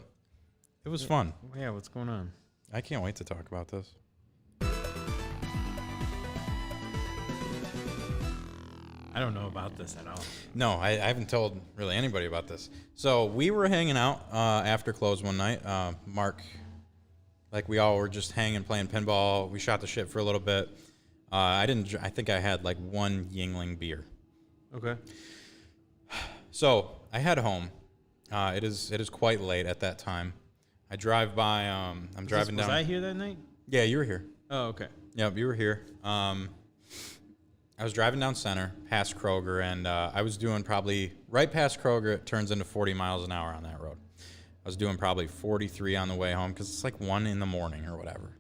it was fun. Yeah, what's going on? I can't wait to talk about this. I don't know about this at all. No, I haven't told really anybody about this. So we were hanging out after close one night. Mark, like we all were just hanging, playing pinball. We shot the shit for a little bit. I think I had like 1 Yingling beer. Okay. So I head home. It is quite late at that time. I drive by. I'm driving down. Was I here that night? Yeah, you were here. Oh, okay. Yep, you were here. I was driving down Center, past Kroger, and I was doing probably right past Kroger. It turns into 40 miles an hour on that road. I was doing probably 43 on the way home because it's like 1 a.m. or whatever.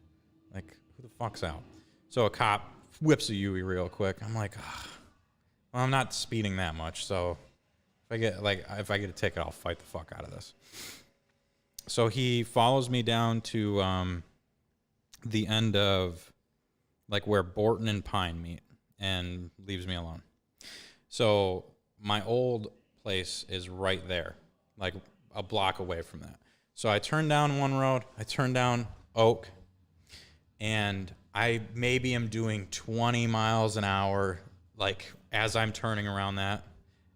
Like, who the fuck's out? So a cop whips a Yui real quick. I'm like, well, I'm not speeding that much, so if I get a ticket, I'll fight the fuck out of this. So he follows me down to the end of like where Borton and Pine meet and leaves me alone. So my old place is right there, like a block away from that. So I turn down one road, I turn down Oak, and I maybe am doing 20 miles an hour, like as I'm turning around that,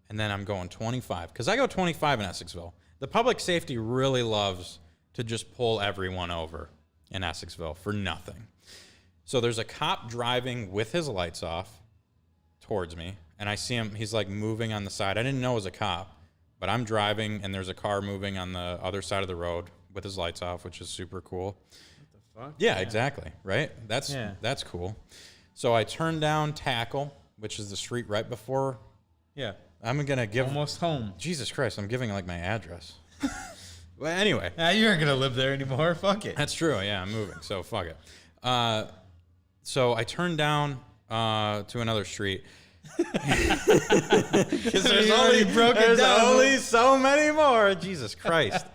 and then I'm going 25, because I go 25 in Essexville. The public safety really loves to just pull everyone over in Essexville for nothing. So there's a cop driving with his lights off towards me, and I see him, he's like moving on the side. I didn't know it was a cop, but I'm driving, and there's a car moving on the other side of the road with his lights off, which is super cool. fuck? Yeah, exactly. Right? That's cool. So I turned down Tackle, which is the street right before. Yeah. I'm going to give. Almost home. Jesus Christ, I'm giving like my address. Well, anyway. You aren't going to live there anymore. Fuck it. That's true. Yeah, I'm moving. So fuck it. So I turned down to another street. Because there's only so many more. Jesus Christ.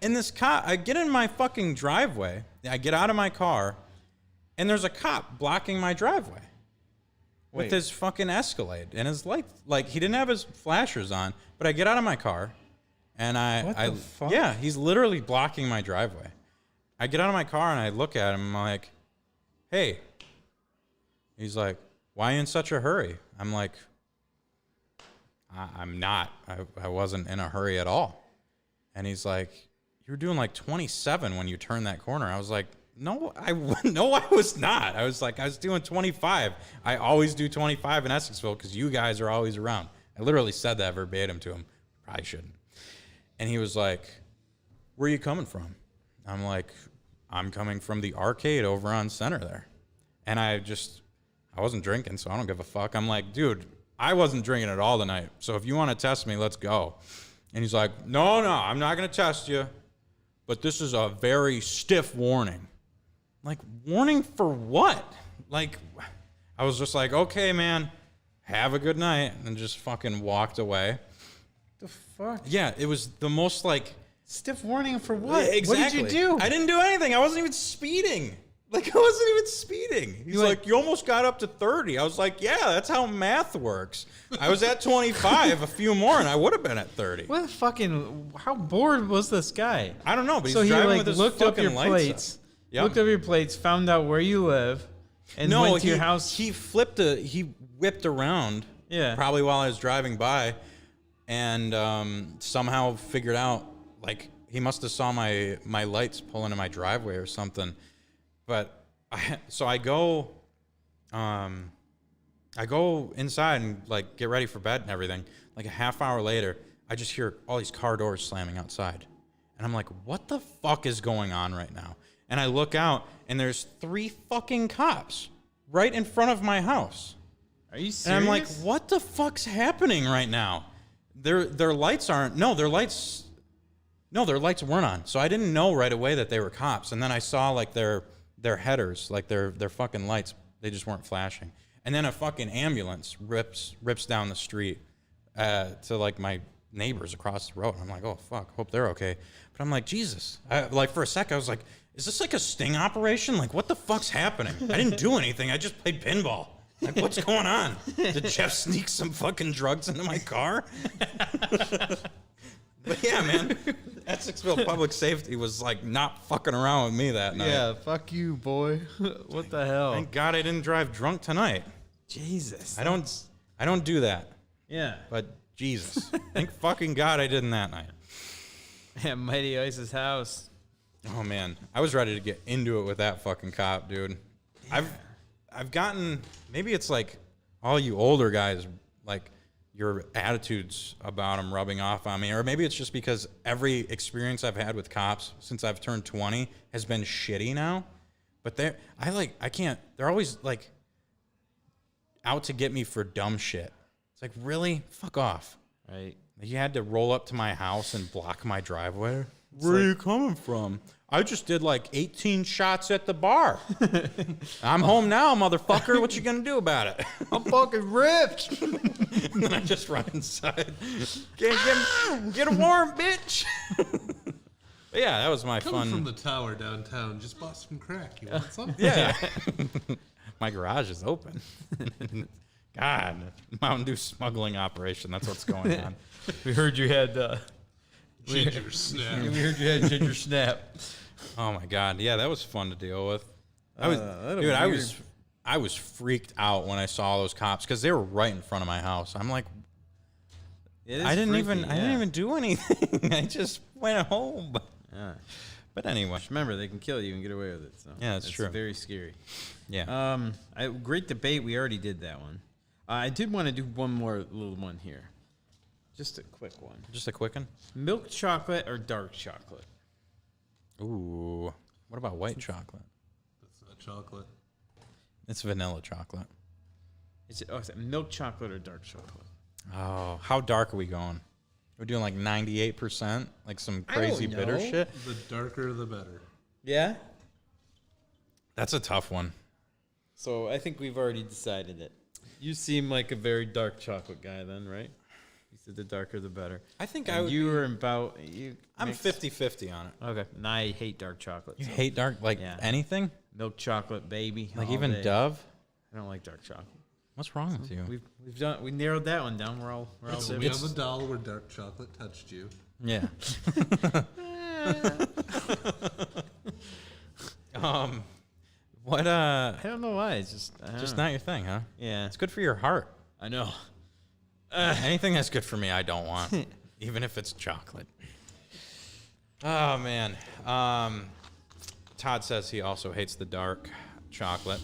And this cop, I get in my fucking driveway. I get out of my car, and there's a cop blocking my driveway with his fucking Escalade and his light. Like, he didn't have his flashers on, but I get out of my car, and What the fuck? Yeah, he's literally blocking my driveway. I get out of my car, and I look at him, I'm like, hey. He's like, why are you in such a hurry? I'm like, I'm not. I wasn't in a hurry at all. And he's like, you were doing like 27 when you turned that corner. I was like, no, I was not. I was like, I was doing 25. I always do 25 in Essexville because you guys are always around. I literally said that verbatim to him. Probably shouldn't. And he was like, where are you coming from? I'm like, I'm coming from the arcade over on Center there. And I wasn't drinking, so I don't give a fuck. I'm like, dude, I wasn't drinking at all tonight. So if you want to test me, let's go. And he's like, no, I'm not going to test you. But this is a very stiff warning. Like, warning for what? Like, I was just like, okay, man, have a good night. And just fucking walked away. The fuck? Yeah, it was the most like... Stiff warning for what? Yeah, exactly. What did you do? I didn't do anything. I wasn't even speeding. Like, I wasn't even speeding. He's like, you almost got up to 30. I was like, yeah, that's how math works. I was at 25, a few more, and I would have been at 30. What fucking... How bored was this guy? I don't know, but So he's he driving like with his looked up fucking your lights plates, up. Yep. looked up your plates, found out where you live, and went to your house. He whipped around, Yeah. probably while I was driving by, and somehow figured out, like, he must have saw my lights pull into my driveway or something. But I go inside and like get ready for bed and everything. Like a half hour later, I just hear all these car doors slamming outside. And I'm like, what the fuck is going on right now? And I look out and there's 3 fucking cops right in front of my house. Are you serious? And I'm like, what the fuck's happening right now? Their lights aren't, their lights weren't on. So I didn't know right away that they were cops. And then I saw like their headers, like their fucking lights, they just weren't flashing. And then a fucking ambulance rips down the street to like my neighbors across the road. I'm like, oh fuck, hope they're okay. But I'm like, Jesus. Like for a sec, I was like, is this like a sting operation? Like, what the fuck's happening? I didn't do anything. I just played pinball. Like, what's going on? Did Jeff sneak some fucking drugs into my car? But yeah, man, Essexville Public Safety was like not fucking around with me that night. Yeah, fuck you, boy. What the hell? Thank God I didn't drive drunk tonight. Jesus. I don't do that. Yeah. But Jesus, thank fucking God I didn't that night. At Mighty Ice's house. Oh man, I was ready to get into it with that fucking cop, dude. Yeah. I've gotten, maybe it's like all you older guys, like your attitudes about them rubbing off on me, or maybe it's just because every experience I've had with cops since I've turned 20 has been shitty now. But they're always like out to get me for dumb shit. It's like, really? Fuck off. Right. You had to roll up to my house and block my driveway? Where are you coming from? I just did like 18 shots at the bar. I'm home now, motherfucker. What you gonna do about it? I'm fucking ripped. And then I just run inside. Get a warm, bitch. But yeah, that was my Coming fun. from the tower downtown, just bought some crack. You want some? Yeah. My garage is open. God, Mountain Dew smuggling operation. That's what's going on. We heard you had Ginger snap. we heard you had ginger snap. Oh my God. Yeah, that was fun to deal with. I was freaked out when I saw those cops because they were right in front of my house. I'm like, I didn't even do anything. I just went home. Yeah. But anyway, Just remember, they can kill you and get away with it. So Yeah, that's true. It's very scary. yeah. Great debate. We already did that one. I did want to do one more little one here. Just a quick one. Just a quick one. Milk chocolate or dark chocolate? Ooh, What about white chocolate? That's not chocolate. It's vanilla chocolate. Is it milk chocolate or dark chocolate? Oh, how dark are we going? We're doing like 98%, like some crazy bitter know. shit. The darker, the better. Yeah. That's a tough one. So I think we've already decided it. You seem like a very dark chocolate guy, then, right? You said the darker the better. I think And I would. you were about you. I'm mixed- 50-50 on it. Okay, and I hate dark chocolate. You so hate dark, like Yeah. anything? milk chocolate, baby. Like all even day. Dove? I don't like dark chocolate. What's wrong with you? We narrowed that one down. We're all So set. we have a doll where dark chocolate touched you. Yeah. What I don't know why. It's just just not your thing, huh? Yeah, It's good for your heart. I know. Anything that's good for me, I don't want, even if it's chocolate. Oh man. Todd says he also hates the dark chocolate.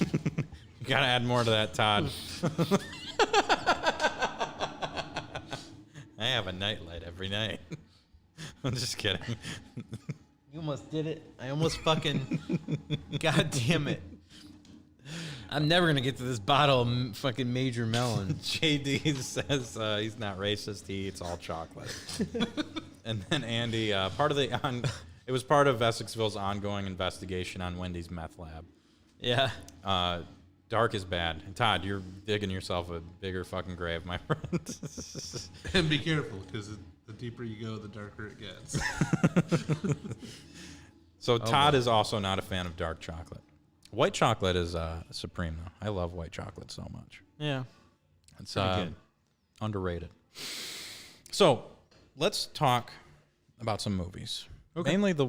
You gotta add more to that, Todd. I have a nightlight every night. I'm just kidding. You almost did it. I almost fucking. God damn it. I'm never gonna get to this bottle of fucking Major Melon. JD says he's not racist. He eats all chocolate. And then Andy, it was part of Essexville's ongoing investigation on Wendy's meth lab. Yeah. Dark is bad. And Todd, you're digging yourself a bigger fucking grave, my friend. And be careful, because the deeper you go, the darker it gets. So Todd is also not a fan of dark chocolate. White chocolate is supreme, though. I love white chocolate so much. Yeah. It's good. underrated. So let's talk about some movies. Okay. Mainly the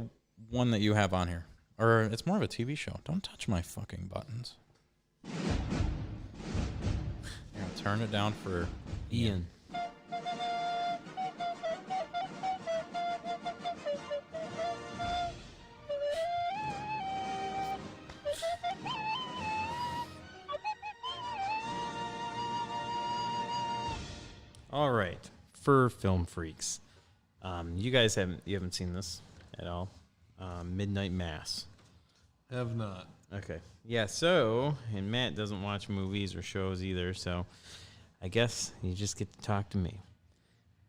one that you have on here. Or it's more of a TV show. Don't touch my fucking buttons. Here, I'll turn it down for Ian. All right, for film freaks, you guys haven't seen this at all. Midnight Mass. Have not. Okay. Yeah, so, and Matt doesn't watch movies or shows either, so I guess you just get to talk to me.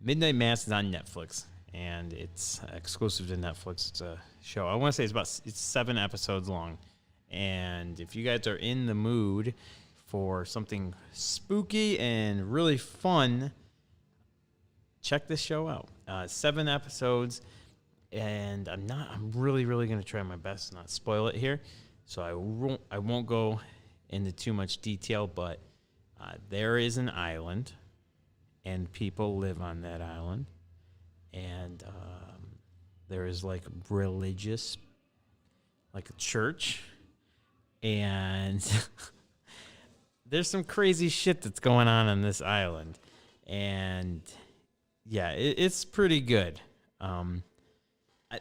Midnight Mass is on Netflix, and it's exclusive to Netflix. It's a show. I want to say it's 7 episodes long. And if you guys are in the mood for something spooky and really fun, check this show out. 7 episodes, and I'm really going to try my best to not spoil it here. So I won't go into too much detail, but there is an island, and people live on that island, and there is like religious, like a church, and there's some crazy shit that's going on this island, and yeah, it's pretty good.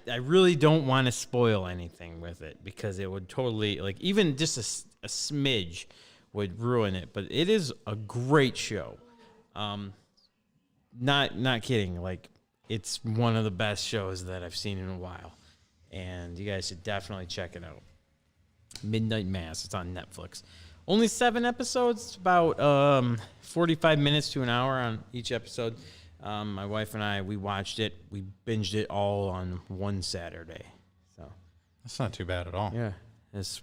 I really don't want to spoil anything with it because it would totally, like, even just a smidge would ruin it. But it is a great show. Not kidding. Like, it's one of the best shows that I've seen in a while. And you guys should definitely check it out. Midnight Mass. It's on Netflix. Only 7 episodes. It's about 45 minutes to an hour on each episode. My wife and I, we watched it. We binged it all on one Saturday. So That's not too bad at all. yeah, it's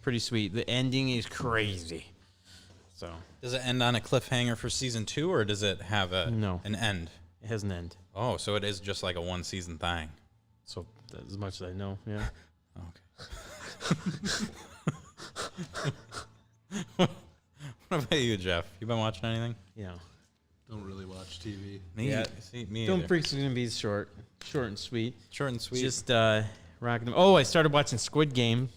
pretty sweet. The ending is crazy. So Does it end on a cliffhanger for season 2, or does it have No. an end? it has an end. Oh, so it is just like a 1-season thing. So that's as much as I know. Yeah. Okay. What about you, Jeff? You been watching anything? Yeah. Don't really watch TV. Me, Yeah. see, me Film either. Freaks is gonna be short and sweet. Short and sweet. Just rocking them. Oh, I started watching Squid Game.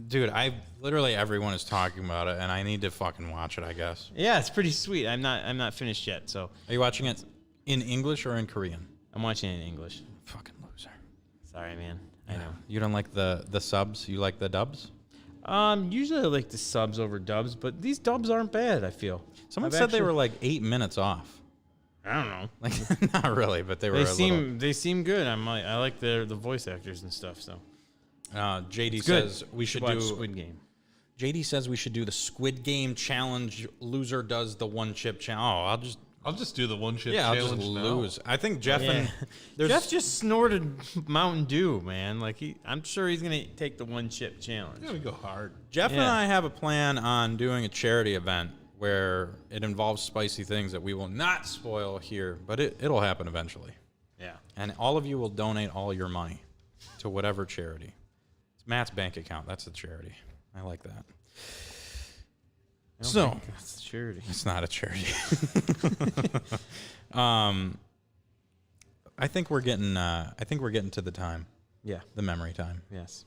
Dude, literally everyone is talking about it, and I need to fucking watch it, I guess. Yeah, it's pretty sweet. I'm not finished yet, so Are you watching it in English or in Korean? I'm watching it in English. Fucking loser. Sorry, man. I know. You don't like the subs? You like the dubs? Usually I like the subs over dubs, but these dubs aren't bad, I feel. Someone I've said they actually- were like 8 minutes off. I don't know. Like, not really, but they were. They seem good. I like the voice actors and stuff. So JD Good. says we should Watch do Squid Game. JD says we should do the Squid Game challenge. Loser does the one chip challenge. I'll just do the one chip I'll challenge just now. lose. I think Jeff and Jeff just snorted Mountain Dew, man. Like I'm sure he's gonna take the one chip challenge. I'm gonna go hard. Jeff and Yeah. I have a plan on doing a charity event where it involves spicy things that we will not spoil here, but it'll happen eventually. Yeah. And all of you will donate all your money to whatever charity. It's Matt's bank account. That's the charity. I like that. So That's charity. it's not a charity. I think we're getting to the time, Yeah. the memory time. Yes.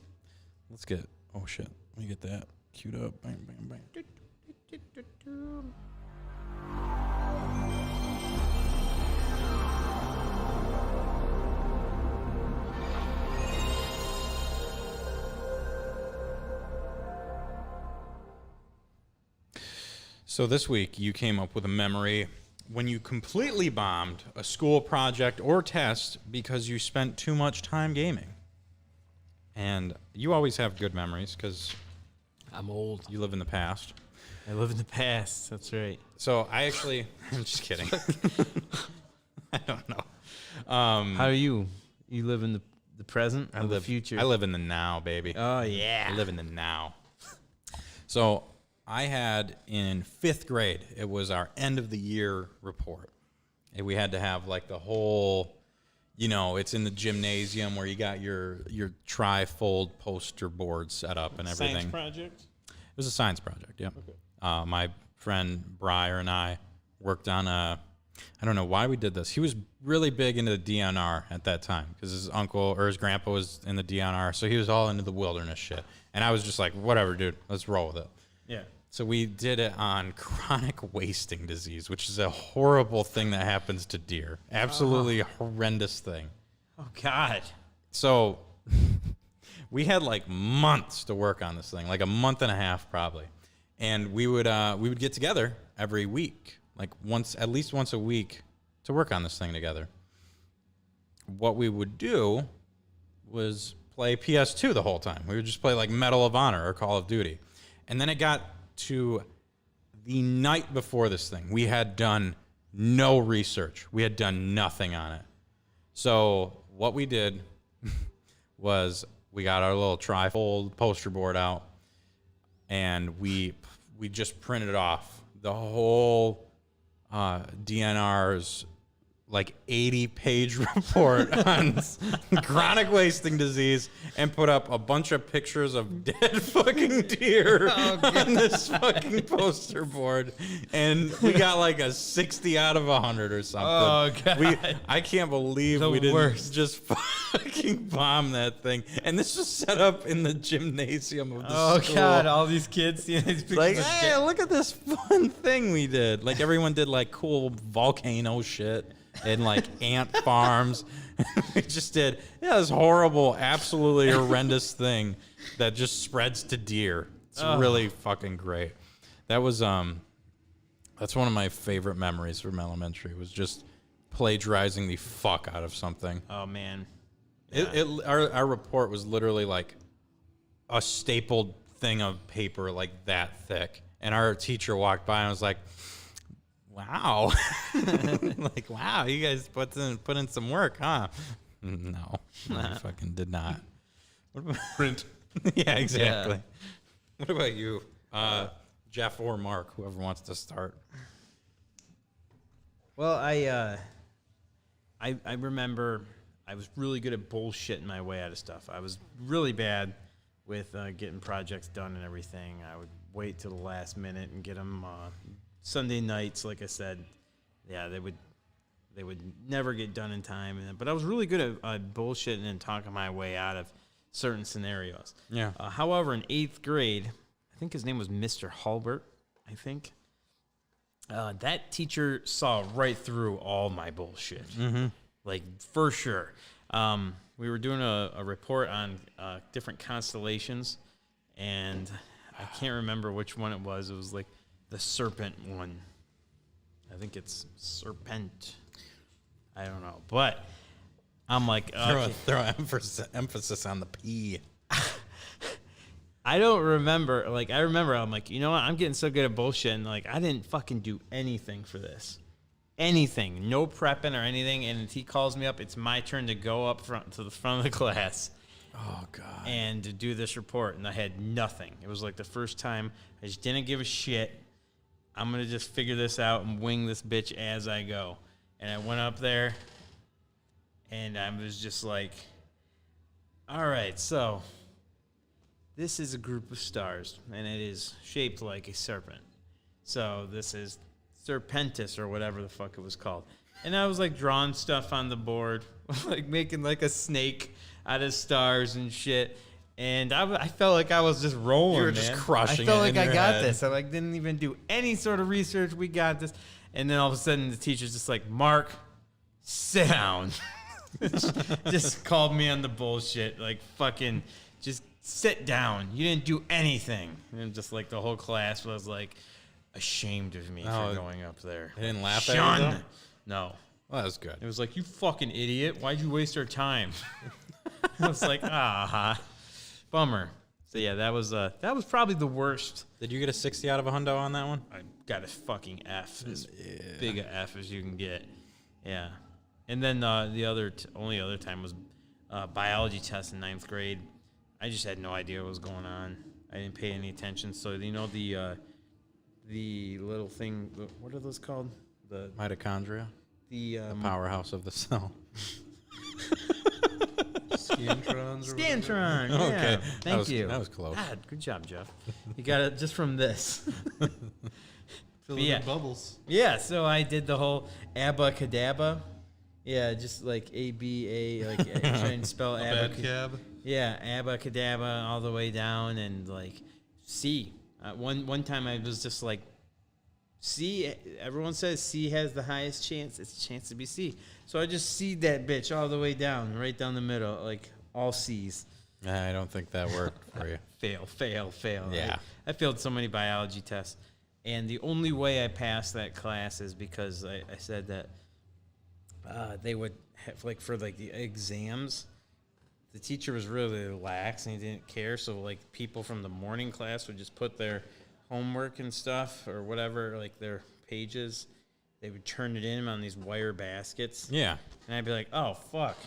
Let's get. Oh shit! Let me get that queued up. Bang, bang, bang. So this week you came up with a memory when you completely bombed a school project or test because you spent too much time gaming. And you always have good memories because I'm old. you live in the past. I live in the past. That's right. So I actually, I'm just kidding. I don't know. How are you? You live in the present or the future? I live in the now, baby. Oh yeah. I live in the now. So I had in 5th grade, it was our end of the year report. And we had to have like the whole, it's in the gymnasium where you got your tri-fold poster board set up and everything. Science project. It was a science project, yeah. Okay. My friend Briar and I worked on I don't know why we did this. He was really big into the DNR at that time because his uncle or his grandpa was in the DNR, so he was all into the wilderness shit. And I was just like, whatever, dude, let's roll with it. Yeah. So we did it on chronic wasting disease, which is a horrible thing that happens to deer. Absolutely horrendous thing. Oh God. So we had like months to work on this thing, like a month and a half probably. And we would get together every week, like at least once a week to work on this thing together. What we would do was play PS2 the whole time. We would just play like Medal of Honor or Call of Duty. And then it got to the night before this thing. We had done no research. We had done nothing on it. So what we did was we got our little tri-fold poster board out and we just printed off the whole DNR's like 80-page report on chronic wasting disease and put up a bunch of pictures of dead fucking deer on this fucking poster board. And we got like a 60 out of 100 or something. Oh, God. I can't believe we didn't just fucking bomb that thing. And this was set up in the gymnasium of the school. God, all these kids seeing these pictures. Like, of hey, look at this fun thing we did. Like, everyone did, like, cool volcano shit and, like, ant farms. We just did, this horrible, absolutely horrendous thing that just spreads to deer. It's really fucking great. That was, that's one of my favorite memories from elementary, was just plagiarizing the fuck out of something. Oh, man. Our report was literally, like, a stapled thing of paper like that thick, and our teacher walked by and was like, wow. Like, wow, you guys put in some work, huh? No, I fucking did not. What about Print. Yeah, exactly. Yeah. What about you, Jeff or Mark, whoever wants to start? Well, I remember I was really good at bullshitting my way out of stuff. I was really bad with getting projects done and everything. I would wait till the last minute and get them Sunday nights. Like I said, yeah, they would never get done in time. But I was really good at bullshitting and talking my way out of certain scenarios. Yeah. However, in 8th grade, I think his name was Mr. Hulbert, I think. That teacher saw right through all my bullshit. Mm-hmm. Like, for sure. We were doing a report on different constellations, and I can't remember which one it was. It was like the serpent one. I think it's serpent. I don't know. But I'm like, okay. Throw emphasis on the P. I don't remember. Like, I remember I'm like, you know what? I'm getting so good at bullshit. And, like, I didn't fucking do anything for this. Anything. No prepping or anything. And he calls me up. It's my turn to go up front to the front of the class. Oh, God. And to do this report. And I had nothing. It was like the first time. I just didn't give a shit. I'm going to just figure this out and wing this bitch as I go. And I went up there. And I was just like, all right, so this is a group of stars, and it is shaped like a serpent. So this is Serpentis or whatever the fuck it was called. And I was like drawing stuff on the board, like making like a snake out of stars and shit. And I felt like I was just rolling, You were man. just crushing I felt it like in I your got head. this. I like didn't even do any sort of research. We got this. And then all of a sudden the teacher's just like, Mark, sit down. Just called me on the bullshit. Like, fucking, just sit down. You didn't do anything. And just like the whole class was like ashamed of me Oh, for going up there. They didn't laugh at Shun. you, though? No. Well, that was good. It was like, you fucking idiot. Why'd you waste our time? I was like, bummer. So yeah, that was probably the worst. Did you get a 60 out of a hundo on that one? I got a fucking F, as big a F as you can get. Yeah. And then the only other time was biology test in 9th grade. I just had no idea what was going on. I didn't pay any attention. So you know the little thing. What are those called? The Mitochondria, the powerhouse of the cell. Scantrons. Or Scantron. Yeah. Okay. Thank you. That was close. God, good job, Jeff. You got it just from this. Filling Yeah. in bubbles. Yeah, so I did the whole abacadabra. Yeah, just like A-B-A, like trying to spell Bad abacadabra. cab. Yeah, abacadabra all the way down and like C. One time I was just like, C, everyone says C has the highest chance. It's a chance to be C. So I just C'd that bitch all the way down, right down the middle, like all C's. I don't think that worked for you. Fail. Yeah. I failed so many biology tests. And the only way I passed that class is because I said that they would have, like, for, like, the exams, the teacher was really lax and he didn't care. So, like, people from the morning class would just put their homework and stuff or whatever, like, their pages. They would turn it in on these wire baskets. Yeah. And I'd be like, oh, fuck.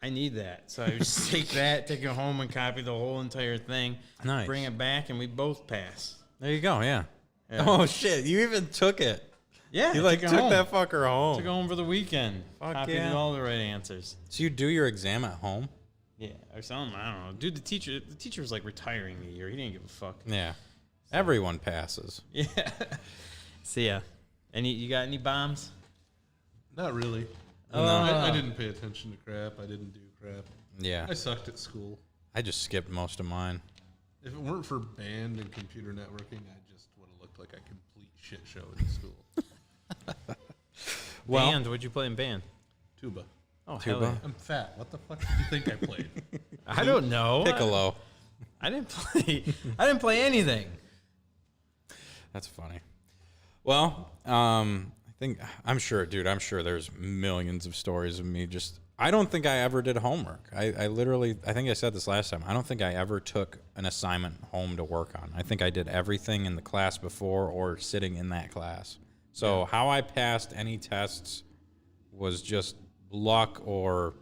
I need that. So I would just take it home and copy the whole entire thing. Nice. Bring it back, and we both pass. There you go. Yeah. Yeah. Oh shit! You even took it. Yeah. You like took took it home. that fucker home. Took it home for the weekend. Fuck Copied yeah. all the right answers. So you do your exam at home? Yeah. Or something. I don't know. Dude, the teacher was like retiring the year. He didn't give a fuck. Yeah. Everyone passes. Yeah. So yeah. You got any bombs? Not really. Oh. I didn't pay attention to crap. I didn't do crap. Yeah. I sucked at school. I just skipped most of mine. If it weren't for band and computer networking, I just would have looked like a complete shit show in school. Well- Band. What'd you play in band? Tuba. Oh, Tuba? hell yeah. I'm fat. What the fuck did you think I played? I don't know. Piccolo. I didn't play. I didn't play anything. That's funny. Well, I'm sure there's millions of stories of me just. I don't think I ever did homework. I literally, I think I said this last time. I don't think I ever took an assignment home to work on. I think I did everything in the class before or sitting in that class. So how I passed any tests was just luck or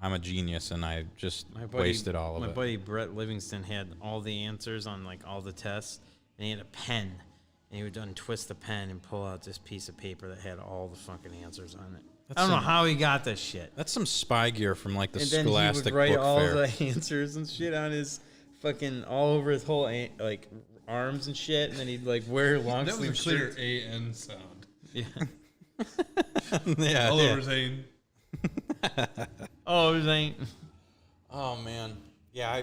I'm a genius and I just wasted all of it. My buddy Brett Livingston had all the answers on like all the tests, and he had a pen, and he would untwist the pen and pull out this piece of paper that had all the fucking answers on it. I don't know how he got this shit. That's some spy gear from like the And then he Scholastic would write Book all Fair. the answers and shit on his fucking all over his whole like arms and shit, and then he'd like wear long That was a sleeve clear shirts. A-N sound. Yeah. yeah, All yeah. over Zane. Oh, it ain't. Oh man, yeah.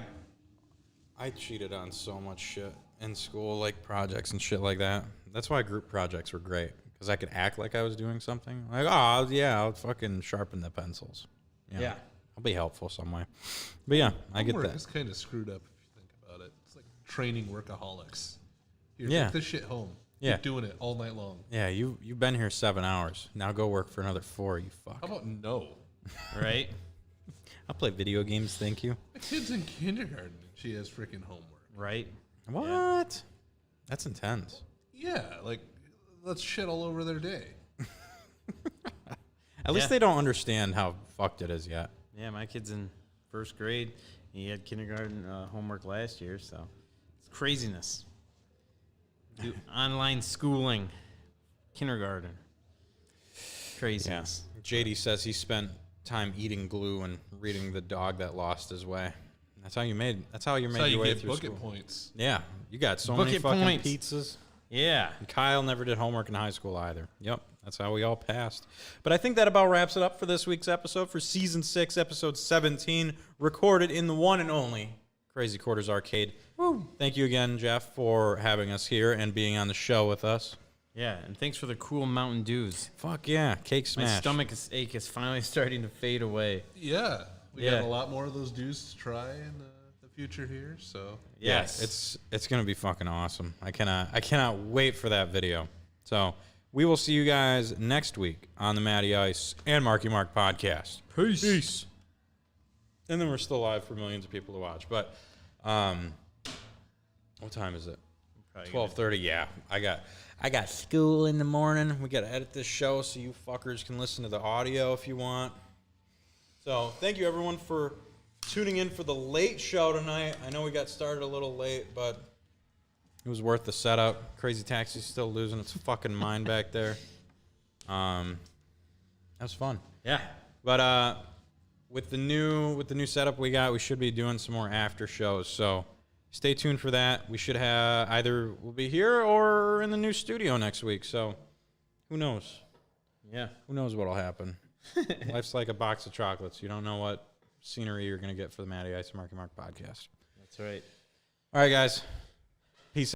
I cheated on so much shit in school, like projects and shit like that. That's why group projects were great because I could act like I was doing something. Like, oh yeah, I'll fucking sharpen the pencils. Yeah. I'll be helpful some way. But yeah, I get Homework that. is kind of screwed up if you think about it. It's like training workaholics. Here, Yeah. take this shit home. Yeah. Keep doing it all night long. Yeah, you've been here 7 hours. Now go work for another 4. You fuck. How about no? Right? I'll play video games, thank you. My kid's in kindergarten and she has freaking homework. Right? What? Yeah. That's intense. Yeah, like, let's shit all over their day. At least they don't understand how fucked it is yet. Yeah, my kid's in first grade. He had kindergarten homework last year, so it's craziness. Do online schooling, kindergarten. Craziness. JD says he spent time eating glue and reading The Dog That Lost His Way. That's how you made your way get through bucket school. points. Yeah, you got so Book many it fucking points. pizzas. Yeah. And Kyle never did homework in high school either. Yep, that's how we all passed. But I think that about wraps it up for this week's episode for Season 6, Episode 17, recorded in the one and only Crazy Quarters Arcade. Woo. Thank you again, Jeff, for having us here and being on the show with us. Yeah, and thanks for the cool Mountain Dews. Fuck yeah, cake My smash. stomach ache is finally starting to fade away. Yeah, we Yeah. got a lot more of those dues to try in the future here. So Yes. It's gonna be fucking awesome. I cannot wait for that video. So we will see you guys next week on the Matty Ice and Marky Mark podcast. Peace. And then we're still live for millions of people to watch. But what time is it? 12:30. Yeah, I got school in the morning. We got to edit this show so you fuckers can listen to the audio if you want. So thank you everyone for tuning in for the late show tonight. I know we got started a little late, but it was worth the setup. Crazy Taxi's still losing its fucking mind back there. That was fun. Yeah. But with the new setup we got, we should be doing some more after shows. So stay tuned for that. We should have either we'll be here or in the new studio next week. So who knows? Yeah. Who knows what'll happen? Life's like a box of chocolates. You don't know what scenery you're gonna get for the Matty Ice and Marky Mark podcast. That's right. All right, guys.